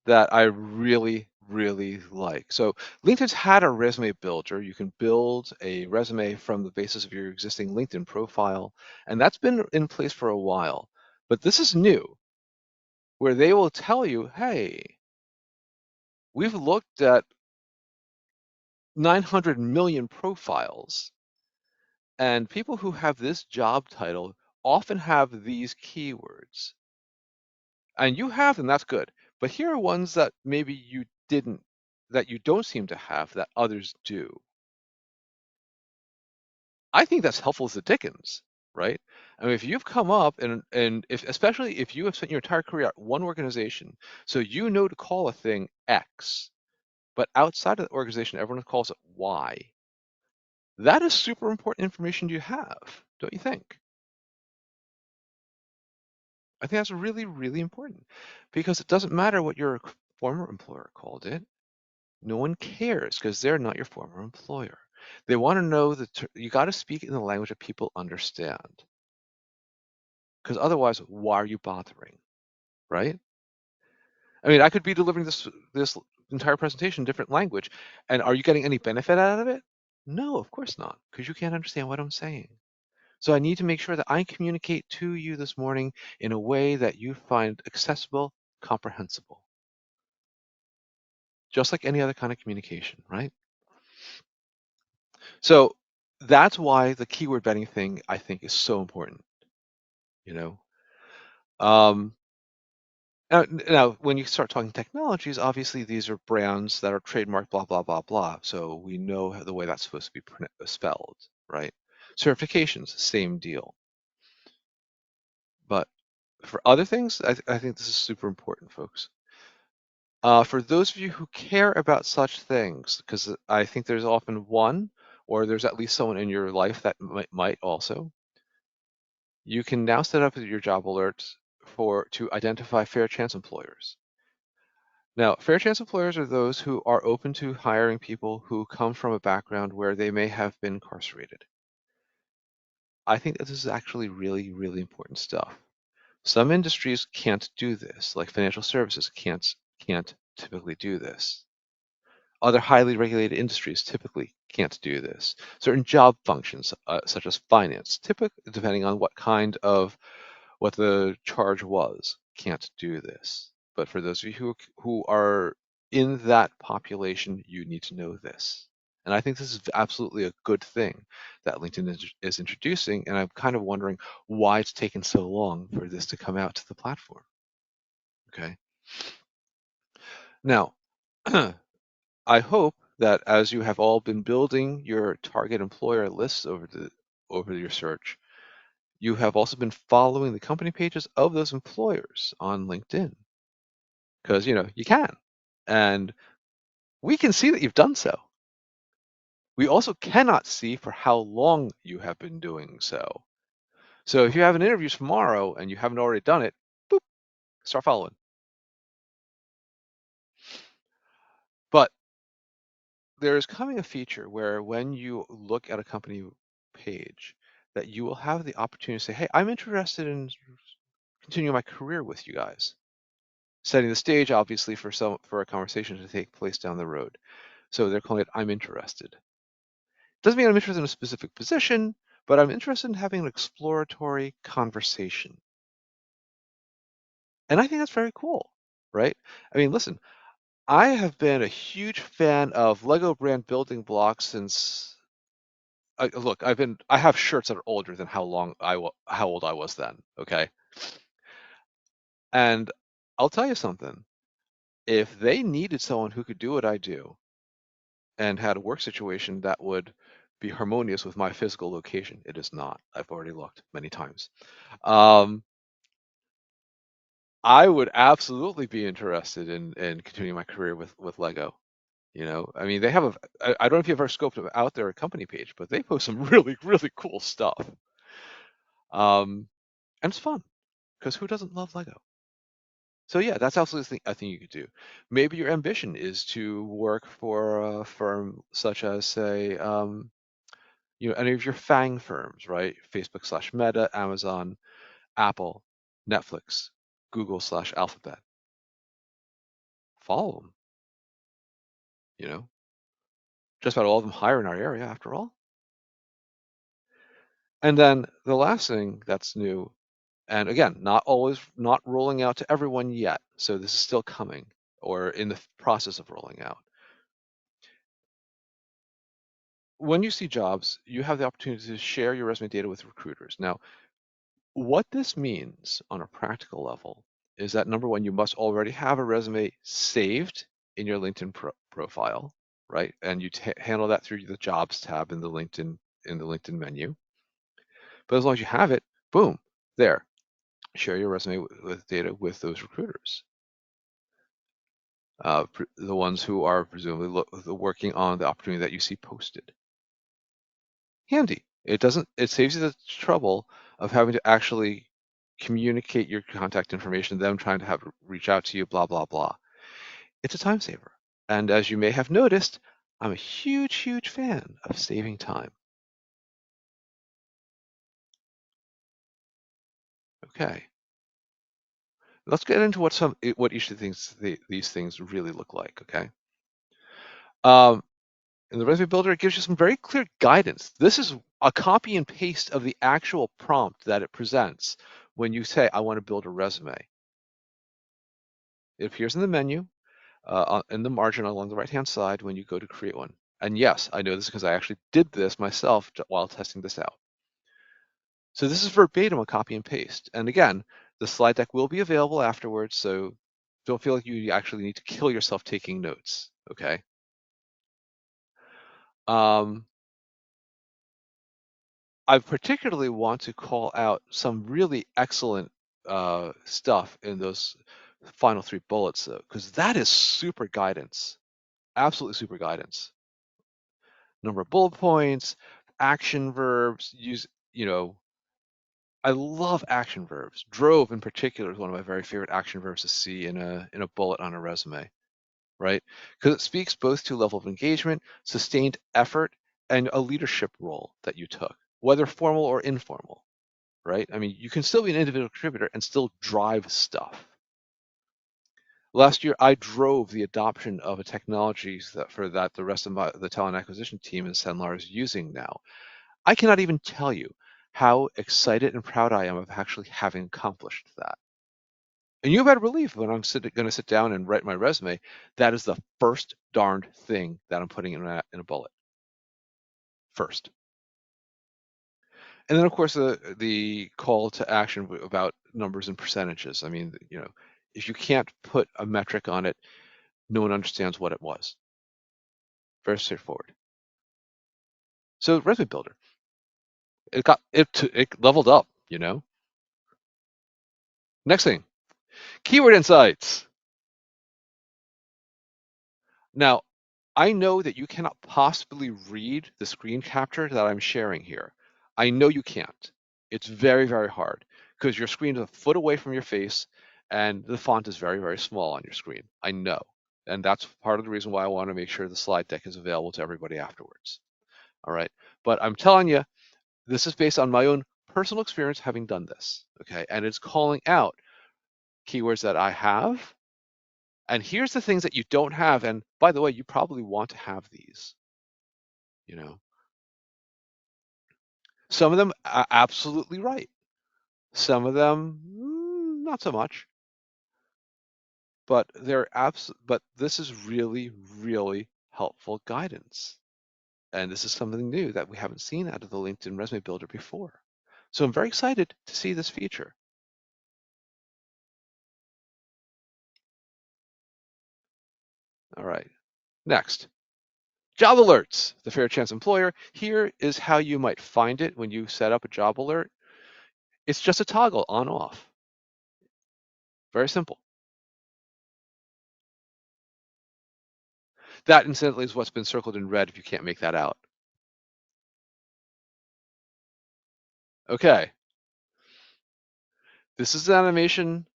that I really, really like. So LinkedIn's had a resume builder. You can build a resume from the basis of your existing LinkedIn profile, and that's been in place for a while. But this is new, where they will tell you, hey, we've looked at 900 million profiles, and people who have this job title often have these keywords. And you have them, that's good. But here are ones that maybe you didn't, that you don't seem to have that others do. I think that's helpful as the dickens, right? I mean, if you've come up and especially if you have spent your entire career at one organization, so you know to call a thing X, but outside of the organization, everyone calls it Y. That is super important information you have, don't you think? I think that's really, really important because it doesn't matter what your former employer called it. No one cares because they're not your former employer. They want to know that you got to speak in the language that people understand. Because otherwise, why are you bothering, right? I mean, I could be delivering this entire presentation in different language, and are you getting any benefit out of it? No, of course not, because you can't understand what I'm saying. So I need to make sure that I communicate to you this morning in a way that you find accessible, comprehensible, just like any other kind of communication, right? So that's why the keyword vetting thing I think is so important, you know. Now, when you start talking technologies, obviously these are brands that are trademarked, blah, blah, blah, blah. So we know the way that's supposed to be spelled, right? Certifications, same deal. But for other things, I think this is super important, folks. For those of you who care about such things, because I think there's often one, or there's at least someone in your life that might also, you can now set up your job alerts to identify fair chance employers. Now, fair chance employers are those who are open to hiring people who come from a background where they may have been incarcerated. I think this is actually really, really important stuff. Some industries can't do this, like financial services can't typically do this. Other highly regulated industries typically can't do this. Certain job functions, such as finance, typically, depending on what the charge was, can't do this. But for those of you who are in that population, you need to know this. And I think this is absolutely a good thing that LinkedIn is introducing. And I'm kind of wondering why it's taken so long for this to come out to the platform. Okay. Now, I hope that as you have all been building your target employer lists over your search, you have also been following the company pages of those employers on LinkedIn. Because you can. And we can see that you've done so. We also cannot see for how long you have been doing so. So if you have an interview tomorrow and you haven't already done it, boop, start following. But there is coming a feature where when you look at a company page, that you will have the opportunity to say, hey, I'm interested in continuing my career with you guys. Setting the stage, obviously, for a conversation to take place down the road. So they're calling it I'm interested. Doesn't mean I'm interested in a specific position, but I'm interested in having an exploratory conversation. And I think that's very cool, right? I mean, listen, I have been a huge fan of Lego brand building blocks since look, I have shirts that are older than how old I was then, okay? And I'll tell you something. If they needed someone who could do what I do and had a work situation that would be harmonious with my physical location, it is not. I've already looked many times. I would absolutely be interested in continuing my career with Lego. You know, I mean, they have I don't know if you've ever scoped out their company page, but they post some really, really cool stuff. And it's fun because who doesn't love Lego? So yeah, that's absolutely a thing you could do. Maybe your ambition is to work for a firm such as, say, any of your FANG firms, right? Facebook/Meta, Amazon, Apple, Netflix, Google/Alphabet. Follow them. You know, just about all of them hire in our area, after all. And then the last thing that's new, and again, not rolling out to everyone yet, so this is still coming or in the process of rolling out. When you see jobs, you have the opportunity to share your resume data with recruiters. Now, what this means on a practical level is that number one, you must already have a resume saved in your LinkedIn profile, right? And you handle that through the Jobs tab in the LinkedIn menu. But as long as you have it, boom, there. Share your resume with data with those recruiters. The ones who are presumably working on the opportunity that you see posted. Handy. It saves you the trouble of having to actually communicate your contact information, them trying to reach out to you, blah, blah, blah. It's a time saver. And as you may have noticed, I'm a huge, huge fan of saving time. Okay. Let's get into what each of these things really look like, okay? In the Resume Builder, it gives you some very clear guidance. This is a copy and paste of the actual prompt that it presents when you say, I want to build a resume. It appears in the menu, in the margin along the right-hand side when you go to create one. And yes, I know this because I actually did this myself while testing this out. So this is verbatim a copy and paste. And again, the slide deck will be available afterwards, so don't feel like you actually need to kill yourself taking notes, okay? I particularly want to call out some really excellent stuff in those final 3 bullets, though, because that is super guidance, absolutely super guidance. Number of bullet points, action verbs, I love action verbs. Drove in particular is one of my very favorite action verbs to see in a bullet on a resume, right? Because it speaks both to level of engagement, sustained effort, and a leadership role that you took, whether formal or informal, right? I mean, you can still be an individual contributor and still drive stuff. Last year, I drove the adoption of a technology that the rest of the talent acquisition team in Cenlar is using now. I cannot even tell you how excited and proud I am of actually having accomplished that. And you better believe when I'm going to sit down and write my resume, that is the first darned thing that I'm putting in a bullet. First. And then, of course, the call to action about numbers and percentages. I mean, if you can't put a metric on it, no one understands what it was. Very straightforward. So Resume Builder, it leveled up, Next thing, keyword insights. Now, I know that you cannot possibly read the screen capture that I'm sharing here. I know you can't. It's very, very hard because your screen is a foot away from your face and the font is very, very small on your screen. I know. And that's part of the reason why I want to make sure the slide deck is available to everybody afterwards. All right. But I'm telling you, this is based on my own personal experience having done this. Okay. And it's calling out keywords that I have. And here's the things that you don't have. And by the way, you probably want to have these. You know, some of them are absolutely right. Some of them, not so much. But but this is really, really helpful guidance. And this is something new that we haven't seen out of the LinkedIn Resume Builder before. So I'm very excited to see this feature. All right, next. Job alerts, the Fair Chance Employer. Here is how you might find it when you set up a job alert. It's just a toggle on off. Very simple. That incidentally is what's been circled in red if you can't make that out. Okay. This is an animation,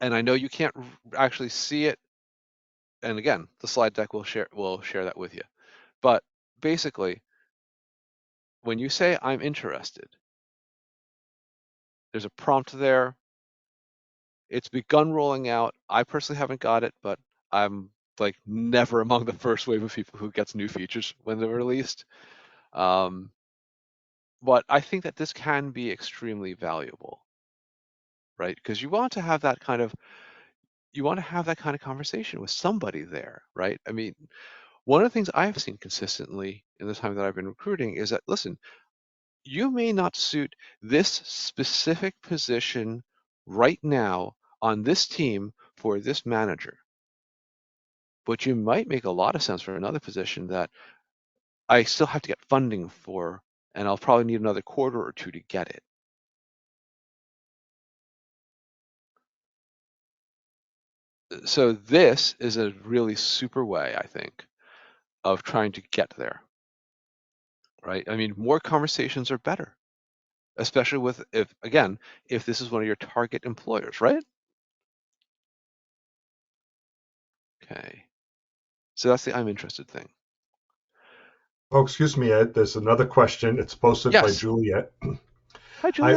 and I know you can't actually see it. And again, the slide deck will share that with you. But basically, when you say I'm interested, there's a prompt there. It's begun rolling out. I personally haven't got it, but I'm like never among the first wave of people who gets new features when they're released. But I think that this can be extremely valuable, right? Because you want to have that kind of conversation with somebody there, right? I mean, one of the things I've seen consistently in the time that I've been recruiting is that, listen, you may not suit this specific position right now on this team for this manager, but you might make a lot of sense for another position that I still have to get funding for, and I'll probably need another quarter or two to get it. So this is a really super way, I think, of trying to get there, right? I mean, more conversations are better, especially with, if this is one of your target employers, right? Okay. So that's the I'm interested thing. Oh, excuse me, Ed. There's another question. It's posted by Yes. Juliet. Hi, Juliet.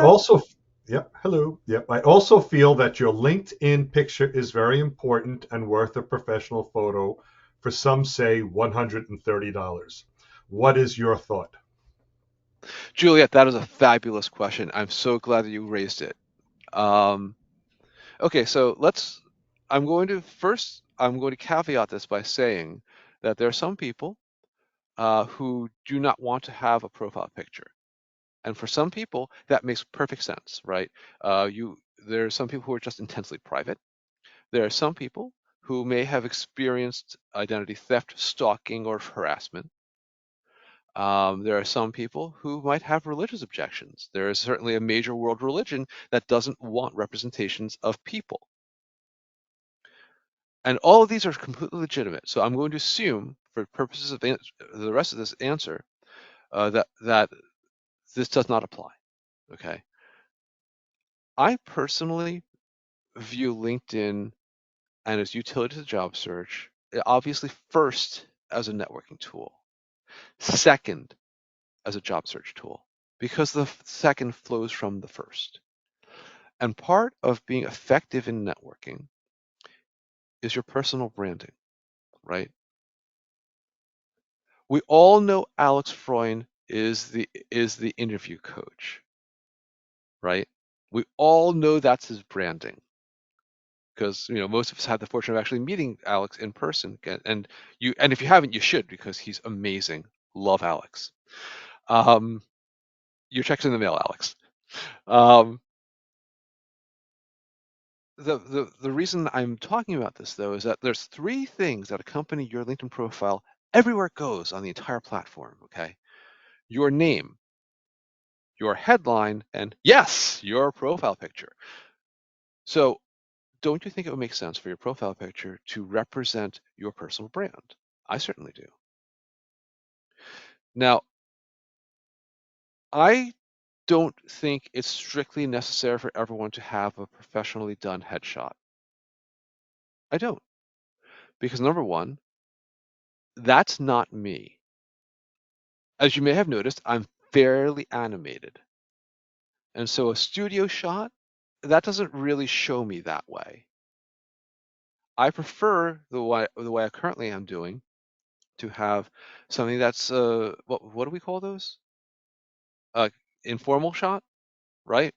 Hello. Yep. I also feel that your LinkedIn picture is very important and worth a professional photo. For some, say $130. What is your thought? Juliet, that is a fabulous question. I'm so glad that you raised it. Okay, so I'm going to caveat this by saying that there are some people who do not want to have a profile picture. And for some people, that makes perfect sense, right? There are some people who are just intensely private. There are some people who may have experienced identity theft, stalking, or harassment. There are some people who might have religious objections. There is certainly a major world religion that doesn't want representations of people. And all of these are completely legitimate. So I'm going to assume, for purposes of the rest of this answer, that this does not apply. Okay. I personally view LinkedIn and its utility to job search, obviously first as a networking tool, second as a job search tool, because the second flows from the first. And part of being effective in networking is your personal branding, right? We all know Alex Freund is the interview coach, right? We all know that's his branding because most of us had the fortune of actually meeting Alex in person, and if you haven't, you should, because he's amazing. Love Alex. Your check's in the mail, Alex. The reason I'm talking about this, though, is that there's three things that accompany your LinkedIn profile everywhere it goes on the entire platform, okay? Your name, your headline, and yes, your profile picture. So don't you think it would make sense for your profile picture to represent your personal brand? I certainly do. Now, I don't think it's strictly necessary for everyone to have a professionally done headshot. I don't. Because number one, that's not me. As you may have noticed, I'm fairly animated. And so a studio shot, that doesn't really show me that way. I prefer the way I currently am doing to have something that's what do we call those? Informal shot, right?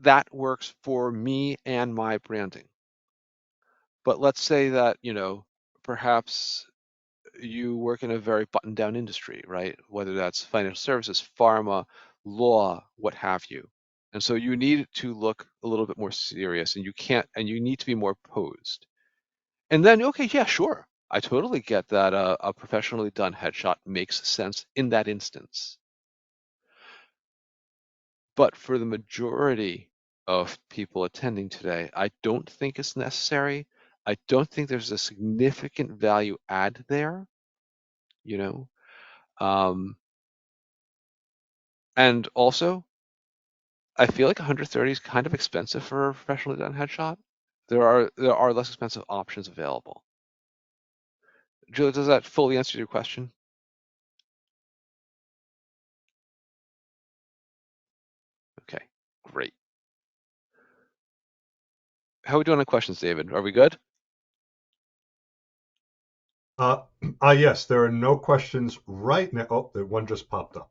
That works for me and my branding. But let's say that, perhaps you work in a very buttoned down industry, right? Whether that's financial services, pharma, law, what have you. And so you need it to look a little bit more serious, and you need to be more posed. And then, okay, yeah, sure. I totally get that a professionally done headshot makes sense in that instance. But for the majority of people attending today, I don't think it's necessary. I don't think there's a significant value add there, you know. And also, I feel like 130 is kind of expensive for a professionally done headshot. There are less expensive options available. Julia, does that fully answer your question? Okay, great. How are we doing on questions, David? Are we good? Yes, there are no questions right now. Oh, the one just popped up.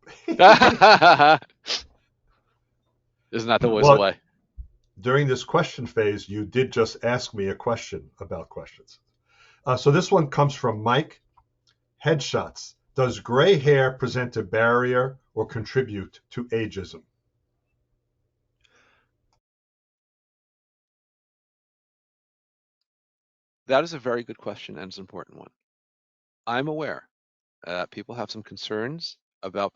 Isn't that the always the way? During this question phase, you did just ask me a question about questions. So this one comes from Mike. Headshots. Does gray hair present a barrier or contribute to ageism? That is a very good question, and it's an important one. I'm aware that people have some concerns about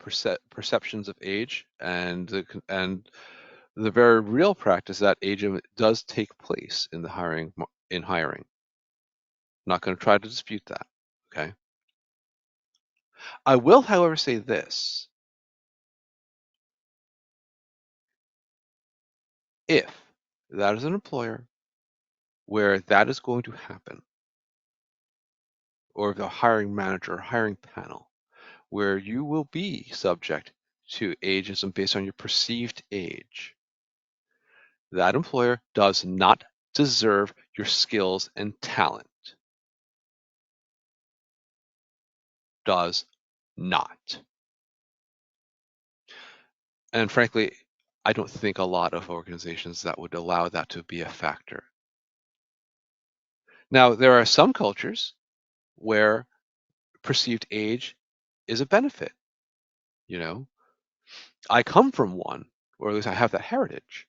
perceptions of age and the very real practice that ageism does take place in the hiring. I'm not going to try to dispute that. Okay. I will, however, say this: if that is an employer where that is going to happen, or the hiring manager or hiring panel where you will be subject to ageism based on your perceived age, that employer does not deserve your skills and talent. Does not. And frankly, I don't think a lot of organizations that would allow that to be a factor. Now, there are some cultures where perceived age is a benefit. I come from one, or at least I have that heritage.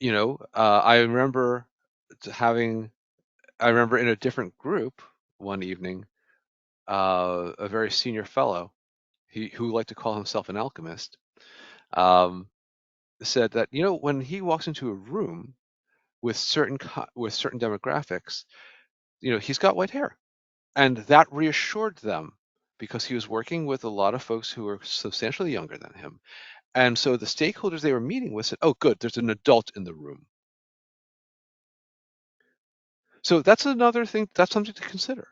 I remember in a different group one evening, a very senior fellow, who liked to call himself an alchemist, said that when he walks into a room with certain demographics, he's got white hair, and that reassured them because he was working with a lot of folks who were substantially younger than him, and so the stakeholders they were meeting with said, "Oh, good, there's an adult in the room." So that's another thing. That's something to consider.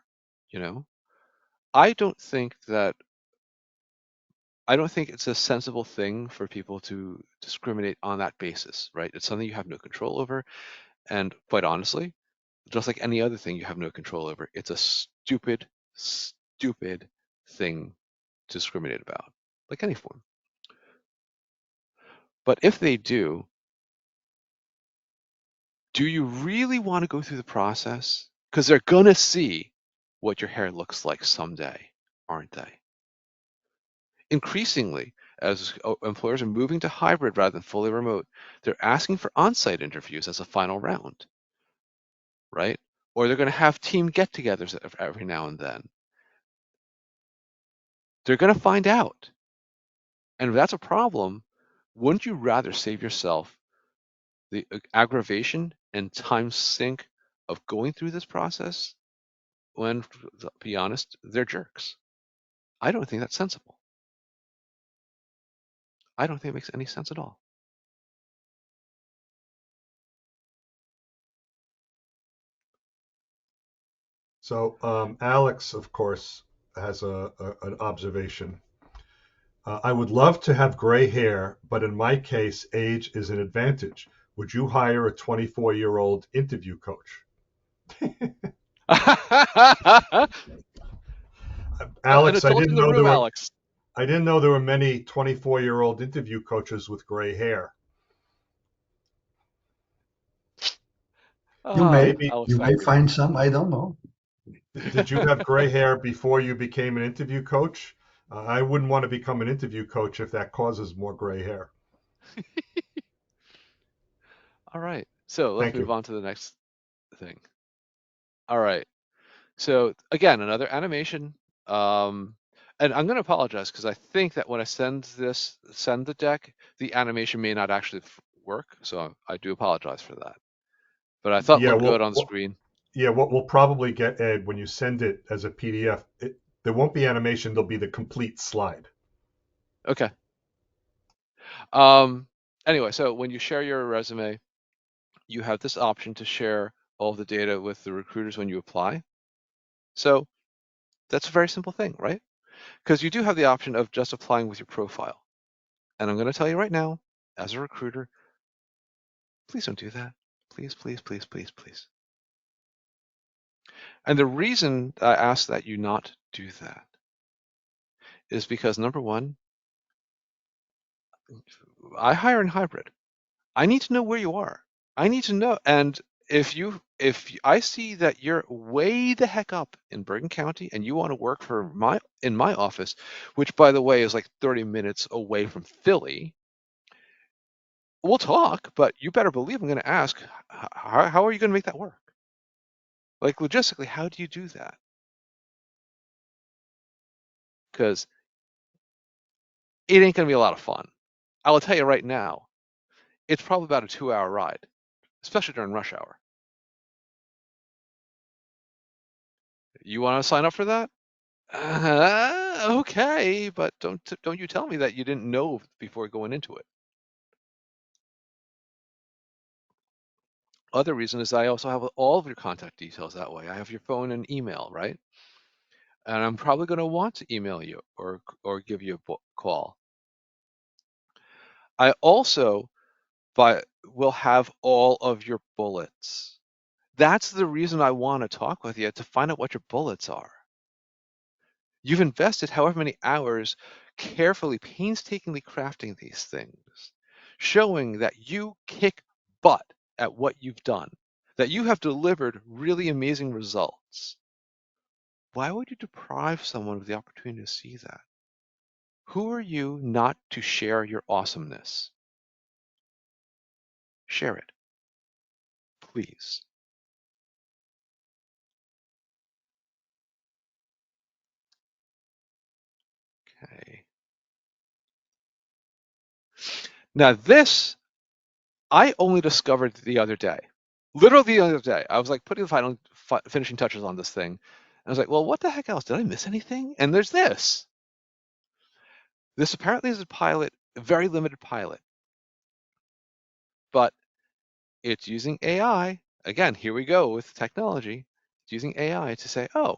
I don't think it's a sensible thing for people to discriminate on that basis, right? It's something you have no control over. And quite honestly, just like any other thing you have no control over, it's a stupid, stupid thing to discriminate about, like any form. But if they do you really want to go through the process? Because they're going to see what your hair looks like someday, aren't they? Increasingly, as employers are moving to hybrid rather than fully remote, they're asking for on-site interviews as a final round, right? Or they're going to have team get-togethers every now and then. They're going to find out. And if that's a problem, wouldn't you rather save yourself the aggravation and time sink of going through this process when, to be honest, they're jerks? I don't think that's sensible. I don't think it makes any sense at all. So Alex, of course, has an observation. I would love to have gray hair, but in my case, age is an advantage. Would you hire a 24-year-old interview coach? Alex, I didn't know Alex. I didn't know there were many 24-year-old interview coaches with gray hair. You may find some. I don't know. Did you have gray hair before you became an interview coach? I wouldn't want to become an interview coach if that causes more gray hair. All right. So let's move on to the next thing. All right. So again, another animation. And I'm going to apologize because I think that when I send the deck, the animation may not actually work. So I do apologize for that. But I thought looked good on the screen. Yeah, what we'll probably get, Ed, when you send it as a PDF, there won't be animation. There'll be the complete slide. Okay. Anyway, so when you share your resume, you have this option to share all the data with the recruiters when you apply. So that's a very simple thing, right? Because you do have the option of just applying with your profile. And I'm going to tell you right now, as a recruiter, please don't do that. Please, please, please, please, please. And the reason I ask that you not do that is because, number one, I hire in hybrid. I need to know where you are. I need to know. And if I see that you're way the heck up in Bergen County and you want to work in my office, which by the way is like 30 minutes away from Philly, we'll talk, but you better believe I'm going to ask, how are you going to make that work? Like logistically, how do you do that? Because it ain't going to be a lot of fun. I will tell you right now, it's probably about a 2-hour ride, especially during rush hour. You want to sign up for that? Okay, but don't you tell me that you didn't know before going into it. Other reason is I also have all of your contact details that way. I have your phone and email, right? And I'm probably going to want to email you or give you a call. I also will have all of your bullets. That's the reason I want to talk with you, to find out what your bullets are. You've invested however many hours carefully, painstakingly crafting these things, showing that you kick butt at what you've done, that you have delivered really amazing results. Why would you deprive someone of the opportunity to see that? Who are you not to share your awesomeness? Share it, please. Okay. Now this, I only discovered the other day. Literally the other day. I was like putting the finishing touches on this thing. And I was like, well, what the heck else? Did I miss anything? And there's this. This apparently is a pilot, a very limited pilot. But it's using AI. Again, here we go with technology. It's using AI to say, oh,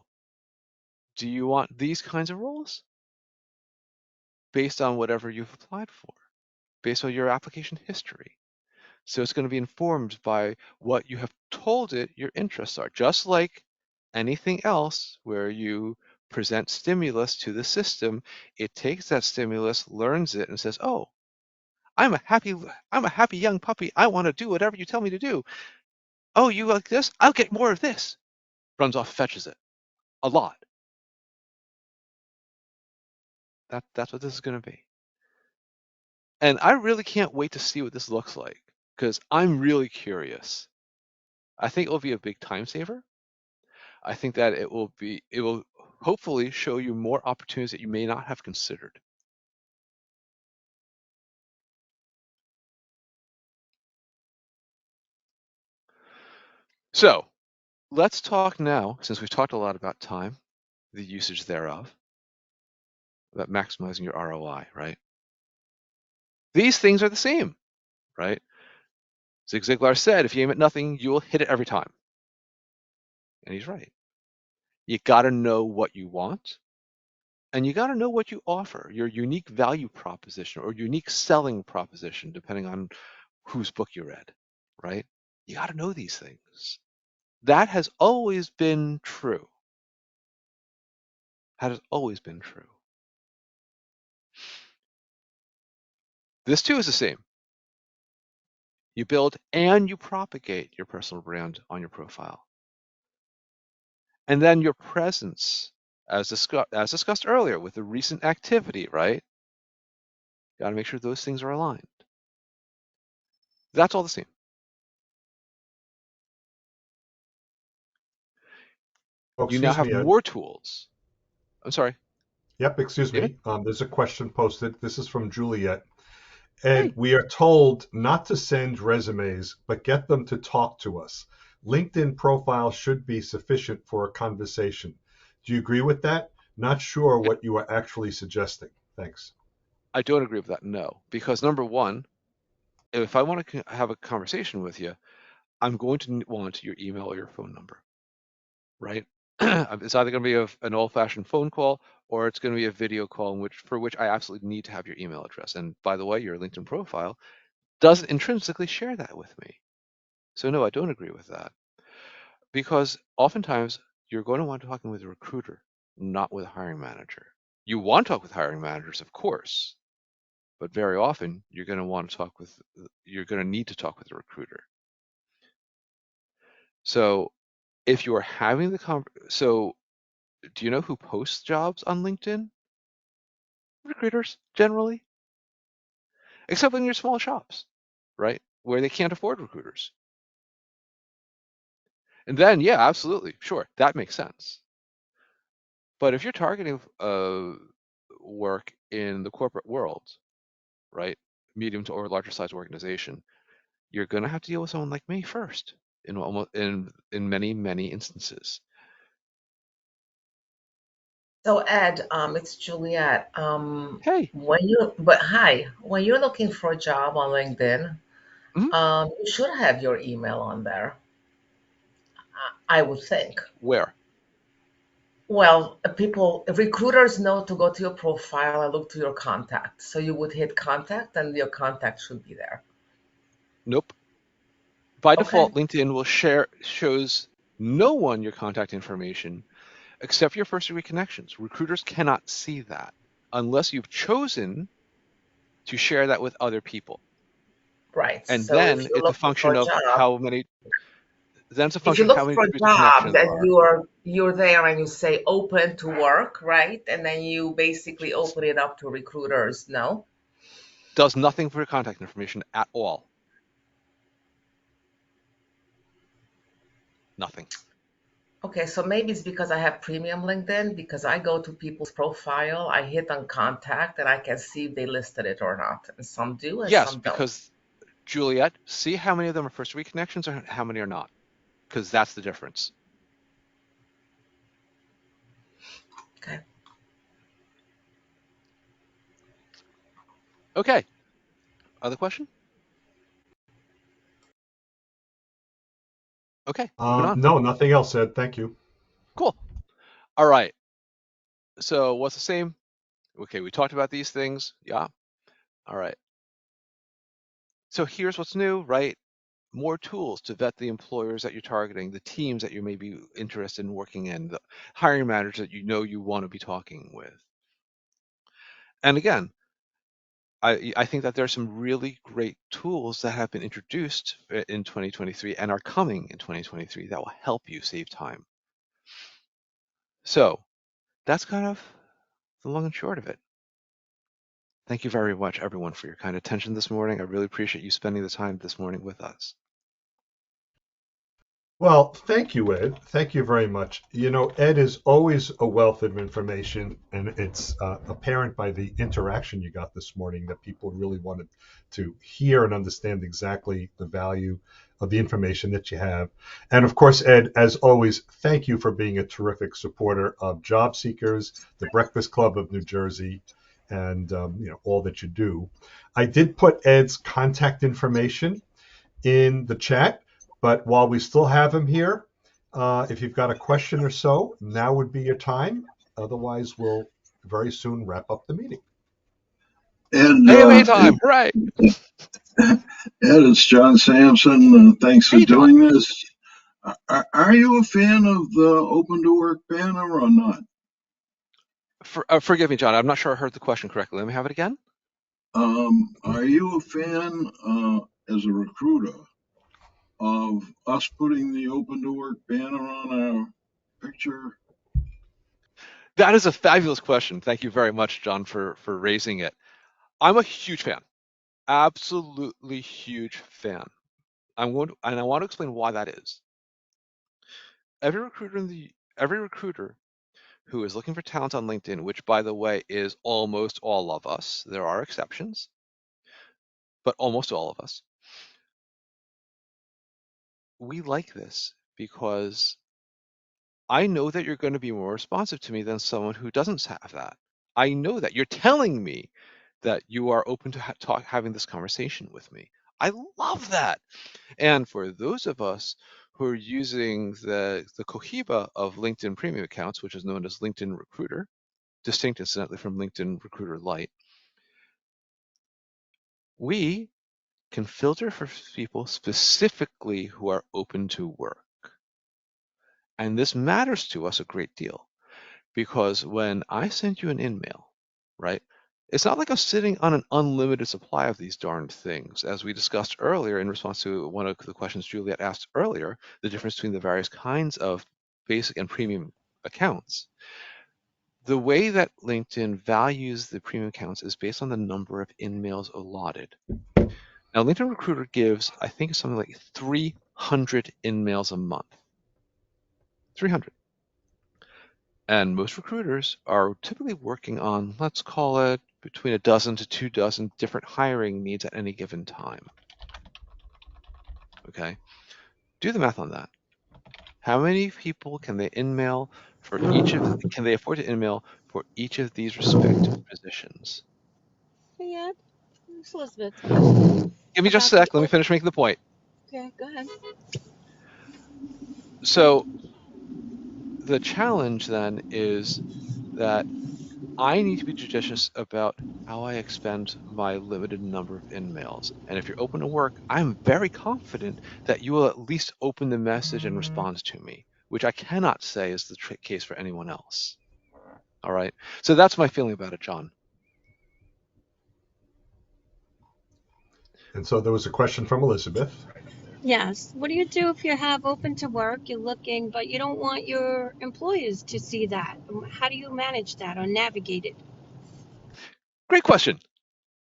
do you want these kinds of roles? Based on whatever you've applied for, based on your application history. So it's going to be informed by what you have told it your interests are, just like anything else where you present stimulus to the system. It takes that stimulus, learns it, and says, oh, I'm a happy young puppy. I want to do whatever you tell me to do. Oh, you like this? I'll get more of this. Runs off, fetches it. A lot. That's what this is going to be. And I really can't wait to see what this looks like, because I'm really curious. I think it will be a big time saver. I think that it will hopefully show you more opportunities that you may not have considered. So let's talk now, since we've talked a lot about time, the usage thereof, about maximizing your ROI, right? These things are the same, right? Zig Ziglar said, if you aim at nothing, you will hit it every time. And he's right. You got to know what you want, and you got to know what you offer, your unique value proposition or unique selling proposition, depending on whose book you read, right? You got to know these things. That has always been true. That has always been true. This too is the same. You build and you propagate your personal brand on your profile. And then your presence, as discussed earlier with the recent activity, right? You got to make sure those things are aligned. That's all the same. Oh, You now excuse have me, Ed. more tools. I'm sorry. Yep, excuse me. David? There's a question posted. This is from Juliet. Hey. And we are told not to send resumes, but get them to talk to us. LinkedIn profile should be sufficient for a conversation. Do you agree with that? Not sure what you are actually suggesting. Thanks. I don't agree with that, no. Because number one, if I want to have a conversation with you, I'm going to want your email or your phone number, right? It's either going to be an old-fashioned phone call or it's going to be a video call for which I absolutely need to have your email address. And by the way, your LinkedIn profile doesn't intrinsically share that with me. So no, I don't agree with that. Because oftentimes you're going to want to talk with a recruiter, not with a hiring manager. You want to talk with hiring managers, of course, but very often you're going to need to talk with a recruiter. So if you're having so do you know who posts jobs on LinkedIn? Recruiters, generally. Except in your small shops, right? Where they can't afford recruiters. And then, yeah, absolutely, sure, that makes sense. But if you're targeting work in the corporate world, right, medium to or larger size organization, you're going to have to deal with someone like me first in many instances. So Ed, it's Juliet. Hey. When you're looking for a job on LinkedIn, you should have your email on there. I would think. Where? Well, recruiters know to go to your profile and look to your contact. So you would hit contact and your contact should be there. Nope. By default, LinkedIn shows no one your contact information except your first degree connections. Recruiters cannot see that unless you've chosen to share that with other people. Right. And so then it's a function of how many. Then it's a function of how many degrees of connection there are. If you look for a job and you're there and you say open to work, right? And then you basically open it up to recruiters, no? Does nothing for your contact information at all. Nothing. Okay, so maybe it's because I have premium LinkedIn, because I go to people's profile, I hit on contact, and I can see if they listed it or not. And some do, and some don't. Yes, because Juliet, see how many of them are first degree connections or how many are not, because that's the difference. Okay. Okay. Other question? Okay, moving on. No, nothing else, Ed. Thank you. Cool. All right. So what's the same? Okay, we talked about these things. Yeah. All right. So here's what's new, right? More tools to vet the employers that you're targeting, the teams that you may be interested in working in, the hiring managers that you know you want to be talking with. And again, I think that there are some really great tools that have been introduced in 2023 and are coming in 2023 that will help you save time. So that's kind of the long and short of it. Thank you very much, everyone, for your kind attention this morning. I really appreciate you spending the time this morning with us. Well, thank you, Ed. Thank you very much. You know, Ed is always a wealth of information, and it's apparent by the interaction you got this morning that people really wanted to hear and understand exactly the value of the information that you have. And of course, Ed, as always, thank you for being a terrific supporter of job seekers, the Breakfast Club of New Jersey, and all that you do. I did put Ed's contact information in the chat, but while we still have him here, if you've got a question or so, now would be your time. Otherwise, we'll very soon wrap up the meeting. And AMA time, right? Ed, it's John Sampson. Thanks for doing this. Are you a fan of the Open to Work banner or not? Forgive me, John. I'm not sure I heard the question correctly. Let me have it again. Are you a fan, as a recruiter, of us putting the Open to Work banner on our picture? That is a fabulous question. Thank you very much, John, for raising it. I'm a huge fan, absolutely huge fan. I want to explain why that is. Every recruiter who is looking for talent on LinkedIn, which, by the way, is almost all of us. There are exceptions, but almost all of us. We like this because I know that you're going to be more responsive to me than someone who doesn't have that. I know that you're telling me that you are open to having this conversation with me. I love that. And for those of us who are using the Cohiba of LinkedIn Premium accounts, which is known as LinkedIn Recruiter, distinct incidentally from LinkedIn Recruiter Lite, we can filter for people specifically who are open to work. And this matters to us a great deal because when I send you an InMail, right, it's not like I'm sitting on an unlimited supply of these darned things. As we discussed earlier in response to one of the questions Juliet asked earlier, the difference between the various kinds of basic and premium accounts. The way that LinkedIn values the premium accounts is based on the number of InMails allotted. Now, LinkedIn Recruiter gives, I think, something like 300 InMails a month. 300. And most recruiters are typically working on, let's call it, between a dozen to 2 dozen different hiring needs at any given time. Okay? Do the math on that. How many people can they InMail for each of can they afford to InMail for each of these respective positions? Yeah, it's Elizabeth. Give me just a sec. Let me finish making the point. Okay, go ahead. So the challenge then is that I need to be judicious about how I expend my limited number of InMails. And if you're open to work, I'm very confident that you will at least open the message and respond to me, which I cannot say is the case for anyone else. All right. So that's my feeling about it, John. And so there was a question from Elizabeth. Yes. What do you do if you have open to work, you're looking, but you don't want your employers to see that? How do you manage that or navigate it? Great question.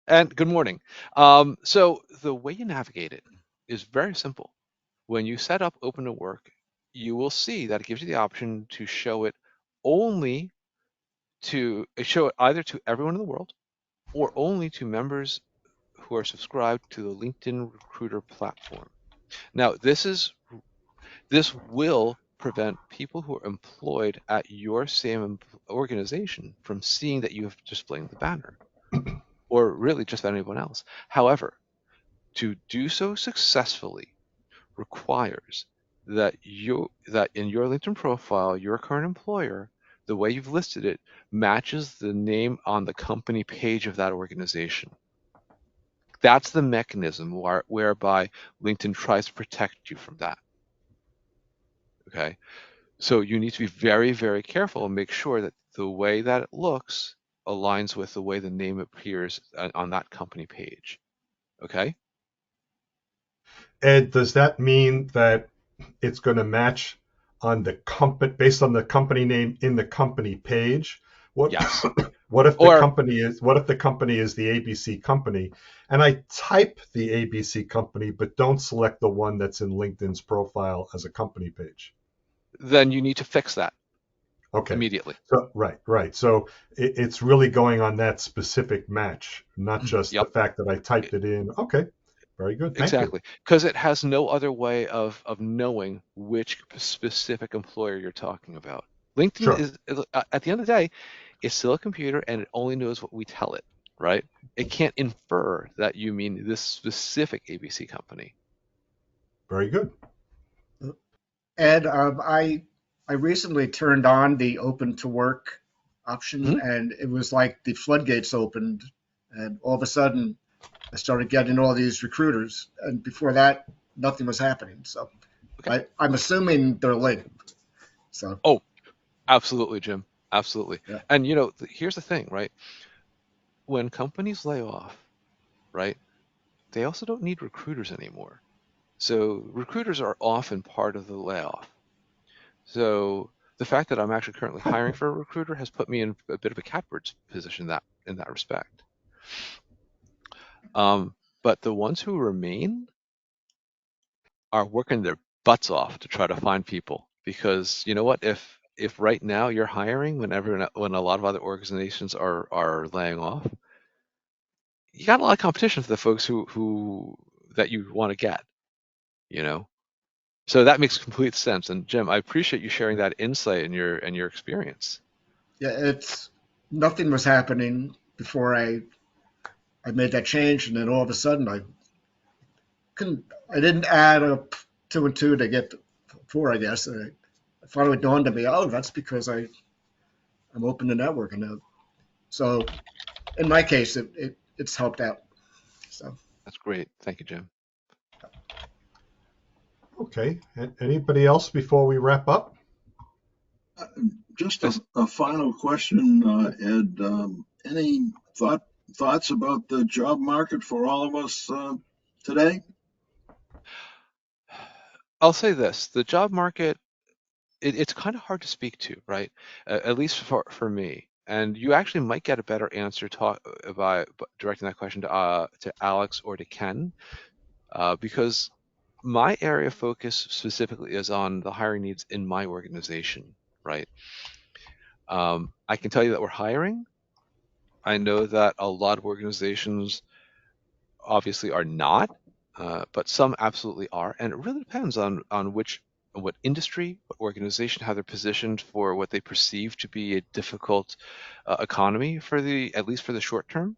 And good morning. So the way you navigate it is very simple. When you set up open to work, you will see that it gives you the option to show it only to show it either to everyone in the world or only to members who are subscribed to the LinkedIn Recruiter platform. Now, this will prevent people who are employed at your same organization from seeing that you have displayed the banner, or really just about anyone else. However, to do so successfully requires that in your LinkedIn profile, your current employer, the way you've listed it, matches the name on the company page of that organization. That's the mechanism whereby LinkedIn tries to protect you from that. Okay, so you need to be very, very careful and make sure that the way that it looks aligns with the way the name appears on that company page. Okay. Ed, does that mean that it's going to match on the company based on the company name in the company page? Yes. What if the company is the ABC company, and I type the ABC company but don't select the one that's in LinkedIn's profile as a company page? Then you need to fix that. Okay. Immediately. So, right. So it's really going on that specific match, not just the fact that I typed it in. Okay. Very good. Thank exactly. Because it has no other way of knowing which specific employer you're talking about. LinkedIn is, at the end of the day, it's still a computer and it only knows what we tell it, right? It can't infer that you mean this specific ABC company. Very good. Ed, I recently turned on the open to work option, and it was like the floodgates opened, and all of a sudden I started getting all these recruiters, and before that nothing was happening. So I'm assuming they're linked. So Oh, absolutely, Jim. Absolutely. Yeah. And here's the thing, right? When companies lay off, right, they also don't need recruiters anymore. So recruiters are often part of the layoff. So the fact that I'm actually currently hiring for a recruiter has put me in a bit of a catbird position in that respect. But the ones who remain are working their butts off to try to find people, because you know what? If right now you're hiring when a lot of other organizations are laying off, you got a lot of competition for the folks who that you want to get, So that makes complete sense. And Jim, I appreciate you sharing that insight and your experience. Yeah, nothing was happening before I made that change, and then all of a sudden I didn't add up 2 and 2 to get 4, I guess. I finally dawned on me, that's because I'm open to networking now. So in my case, it's helped out. So that's great. Thank you, Jim. Okay. Anybody else before we wrap up? Just a final question, Ed. Any thoughts about the job market for all of us today? I'll say this: the job market, it's kind of hard to speak to, right? At least for me. And you actually might get a better answer by directing that question to Alex or to Ken, because my area of focus specifically is on the hiring needs in my organization, right? I can tell you that we're hiring. I know that a lot of organizations obviously are not, but some absolutely are, and it really depends on what industry, what organization, how they're positioned for what they perceive to be a difficult economy at least for the short term.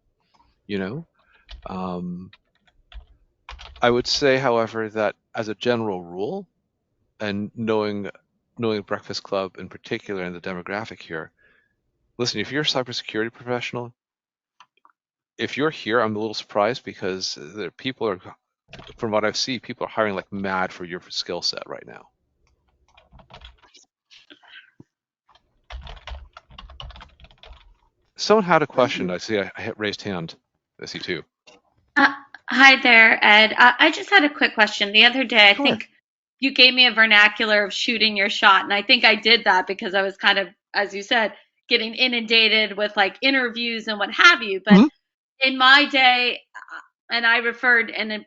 I would say, however, that as a general rule, and knowing Breakfast Club in particular and the demographic here, listen, if you're a cybersecurity professional, if you're here, I'm a little surprised because from what I've seen, people are hiring like mad for your skill set right now. Someone had a question. I see I hit raised hand. I see two. Hi there, Ed. I just had a quick question. The other day, I think you gave me a vernacular of shooting your shot, and I think I did that because I was kind of, as you said, getting inundated with like interviews and what have you. But in my day, and I referred, and it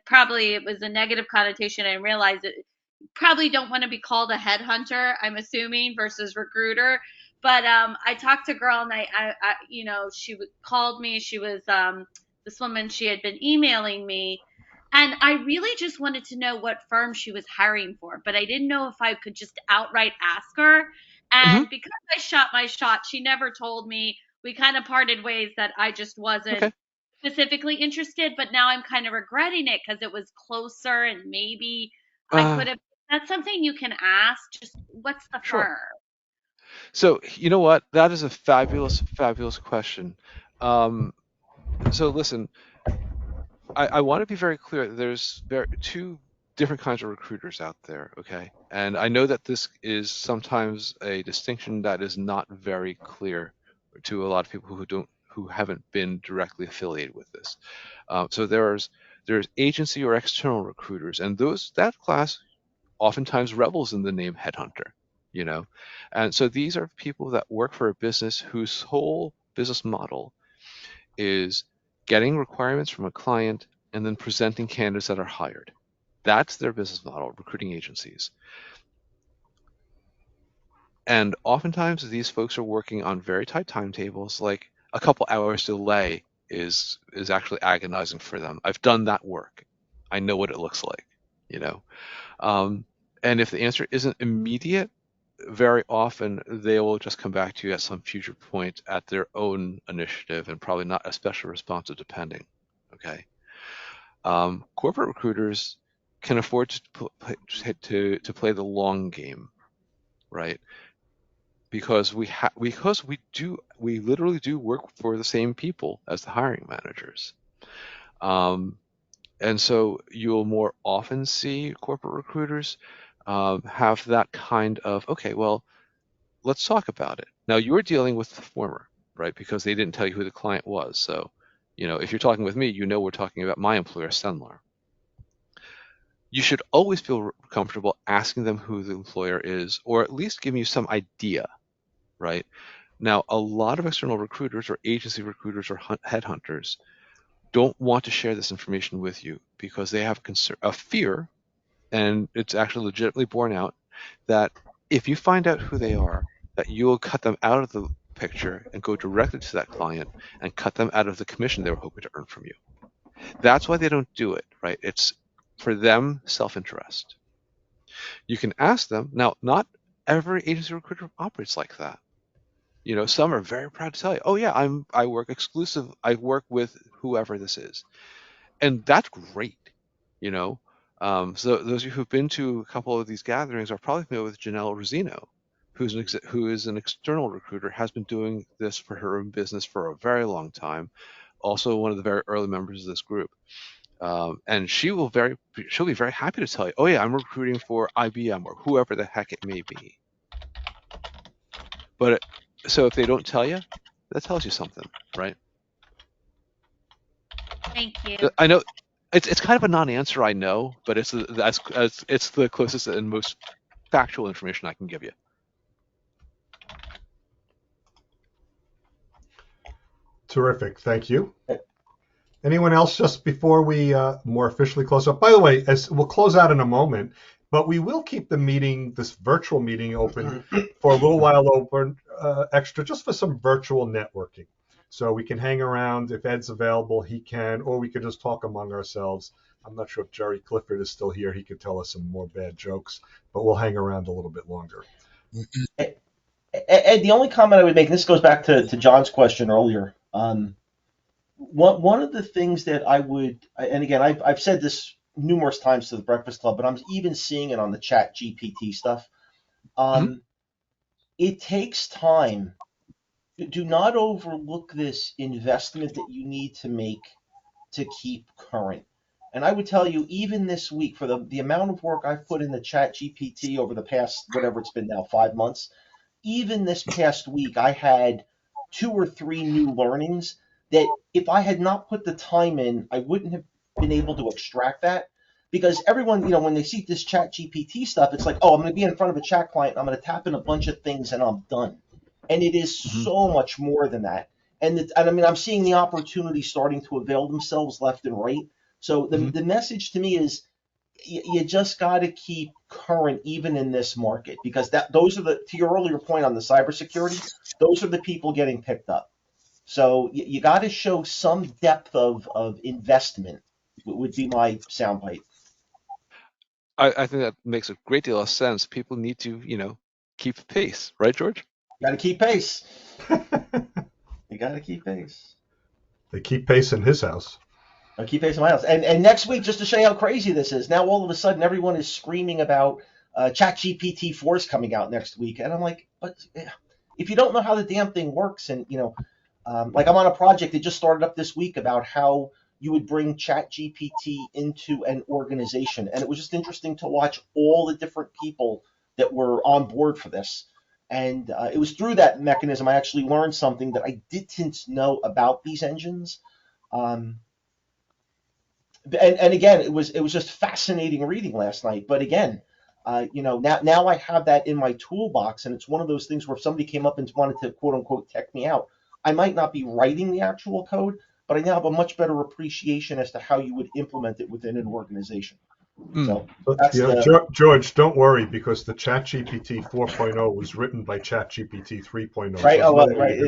was a negative connotation, and I realized it probably don't want to be called a headhunter, I'm assuming, versus recruiter. But I talked to a girl, and I she called me. She was this woman. She had been emailing me, and I really just wanted to know what firm she was hiring for, but I didn't know if I could just outright ask her. And because I shot my shot, she never told me. We kind of parted ways that I just wasn't specifically interested, but now I'm kind of regretting it because it was closer and maybe I could have. That's something you can ask. Just what's the firm? So you know what? That is a fabulous, fabulous question. So listen, I want to be very clear. There's two different kinds of recruiters out there, okay? And I know that this is sometimes a distinction that is not very clear to a lot of people who haven't been directly affiliated with this. So there's agency or external recruiters, and that class oftentimes revels in the name headhunter, And so these are people that work for a business whose whole business model is getting requirements from a client and then presenting candidates that are hired. That's their business model, recruiting agencies. And oftentimes these folks are working on very tight timetables, like a couple hours delay is actually agonizing for them. I've done that work. I know what it looks like, And if the answer isn't immediate, very often they will just come back to you at some future point at their own initiative and probably not a special responsive depending. Okay. Corporate recruiters can afford to play the long game, right? Because we literally do work for the same people as the hiring managers. And so you'll more often see corporate recruiters have that kind of, okay, well, let's talk about it. Now you're dealing with the former, right? Because they didn't tell you who the client was. So, if you're talking with me, we're talking about my employer, Cenlar. You should always feel comfortable asking them who the employer is, or at least giving you some idea, right? Now, a lot of external recruiters or agency recruiters or headhunters don't want to share this information with you because they have a fear, and it's actually legitimately borne out, that if you find out who they are, that you will cut them out of the picture and go directly to that client and cut them out of the commission they were hoping to earn from you. That's why they don't do it, right? It's for them self-interest. You can ask them. Now, not every agency recruiter operates like that. Some are very proud to tell you, oh yeah, I work exclusive. I work with whoever this is, and that's great. So those of you who've been to a couple of these gatherings are probably familiar with Janelle Rosino, who is an external recruiter, has been doing this for her own business for a very long time. Also, one of the very early members of this group, and she'll be very happy to tell you, oh yeah, I'm recruiting for IBM or whoever the heck it may be. But so if they don't tell you, that tells you something, right? Thank you. I know it's kind of a non-answer, I know, but it's the closest and most factual information I can give you. Terrific, thank you. Anyone else just before we more officially close up? By the way, we'll close out in a moment, but we will keep the meeting, this virtual meeting, open for a little while extra, just for some virtual networking. So we can hang around. If Ed's available, he can, or we could just talk among ourselves. I'm not sure if Jerry Clifford is still here. He could tell us some more bad jokes, but we'll hang around a little bit longer. Ed, the only comment I would make, and this goes back to John's question earlier, one of the things that I would, and again, I've said this numerous times to the Breakfast Club, but I'm even seeing it on the Chat GPT stuff. It takes time. Do not overlook this investment that you need to make to keep current. And I would tell you, even this week, for the amount of work I've put in the Chat GPT over the past, whatever it's been now, 5 months, even this past week, I had 2 or 3 new learnings that if I had not put the time in, I wouldn't have been able to extract that. Because everyone, when they see this Chat GPT stuff, it's like, oh, I'm going to be in front of a chat client, I'm going to tap in a bunch of things, and I'm done. And it is so much more than that. And I mean, I'm seeing the opportunities starting to avail themselves left and right. So the message to me is you just got to keep current even in this market, because those are to your earlier point on the cybersecurity, those are the people getting picked up. So you got to show some depth of investment would be my soundbite. I think that makes a great deal of sense. People need to, keep pace, right, George? You got to keep pace. You got to keep pace. They keep pace in his house. I keep pace in my house. And next week, just to show you how crazy this is, now all of a sudden everyone is screaming about ChatGPT 4 is coming out next week. And I'm like, but if you don't know how the damn thing works, and, like I'm on a project that just started up this week about how you would bring ChatGPT into an organization. And it was just interesting to watch all the different people that were on board for this. And it was through that mechanism I actually learned something that I didn't know about these engines. And again, it was just fascinating reading last night. But again, now I have that in my toolbox, and it's one of those things where if somebody came up and wanted to quote unquote tech me out, I might not be writing the actual code, but I now have a much better appreciation as to how you would implement it within an organization. So George, don't worry, because the ChatGPT 4.0 was written by ChatGPT 3.0. Right. So right.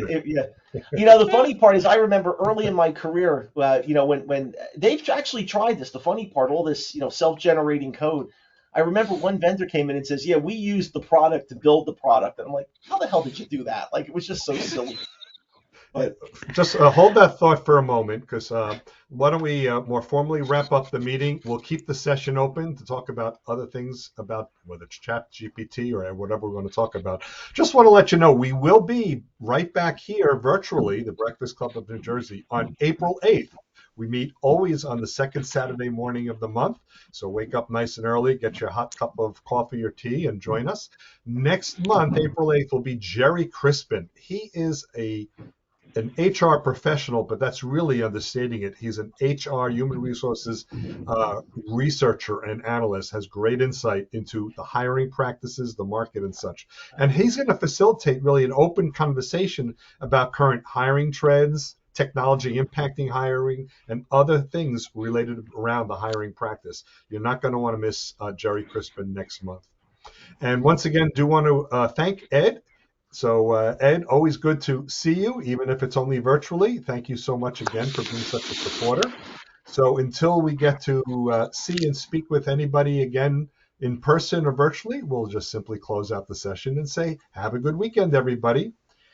The funny part is I remember early in my career, when they've actually tried this. The funny part, all this, self-generating code. I remember one vendor came in and says, yeah, we used the product to build the product. And I'm like, how the hell did you do that? Like, it was just so silly. But just hold that thought for a moment, because why don't we more formally wrap up the meeting? We'll keep the session open to talk about other things, about whether it's Chat GPT or whatever we're going to talk about. Just want to let you know, we will be right back here virtually, the Breakfast Club of New Jersey, on April 8th. We meet always on the second Saturday morning of the month. So wake up nice and early, get your hot cup of coffee or tea, and join us. Next month, April 8th, will be Jerry Crispin. He is an HR professional, but that's really understating it. He's an HR, human resources researcher and analyst, has great insight into the hiring practices, the market, and such. And he's going to facilitate really an open conversation about current hiring trends, technology impacting hiring, and other things related around the hiring practice. You're not going to want to miss Jerry Crispin next month. And once again, do want to thank Ed. So Ed, always good to see you, even if it's only virtually. Thank you so much again for being such a supporter. So until we get to see and speak with anybody again in person or virtually, we'll just simply close out the session and say, have a good weekend, everybody.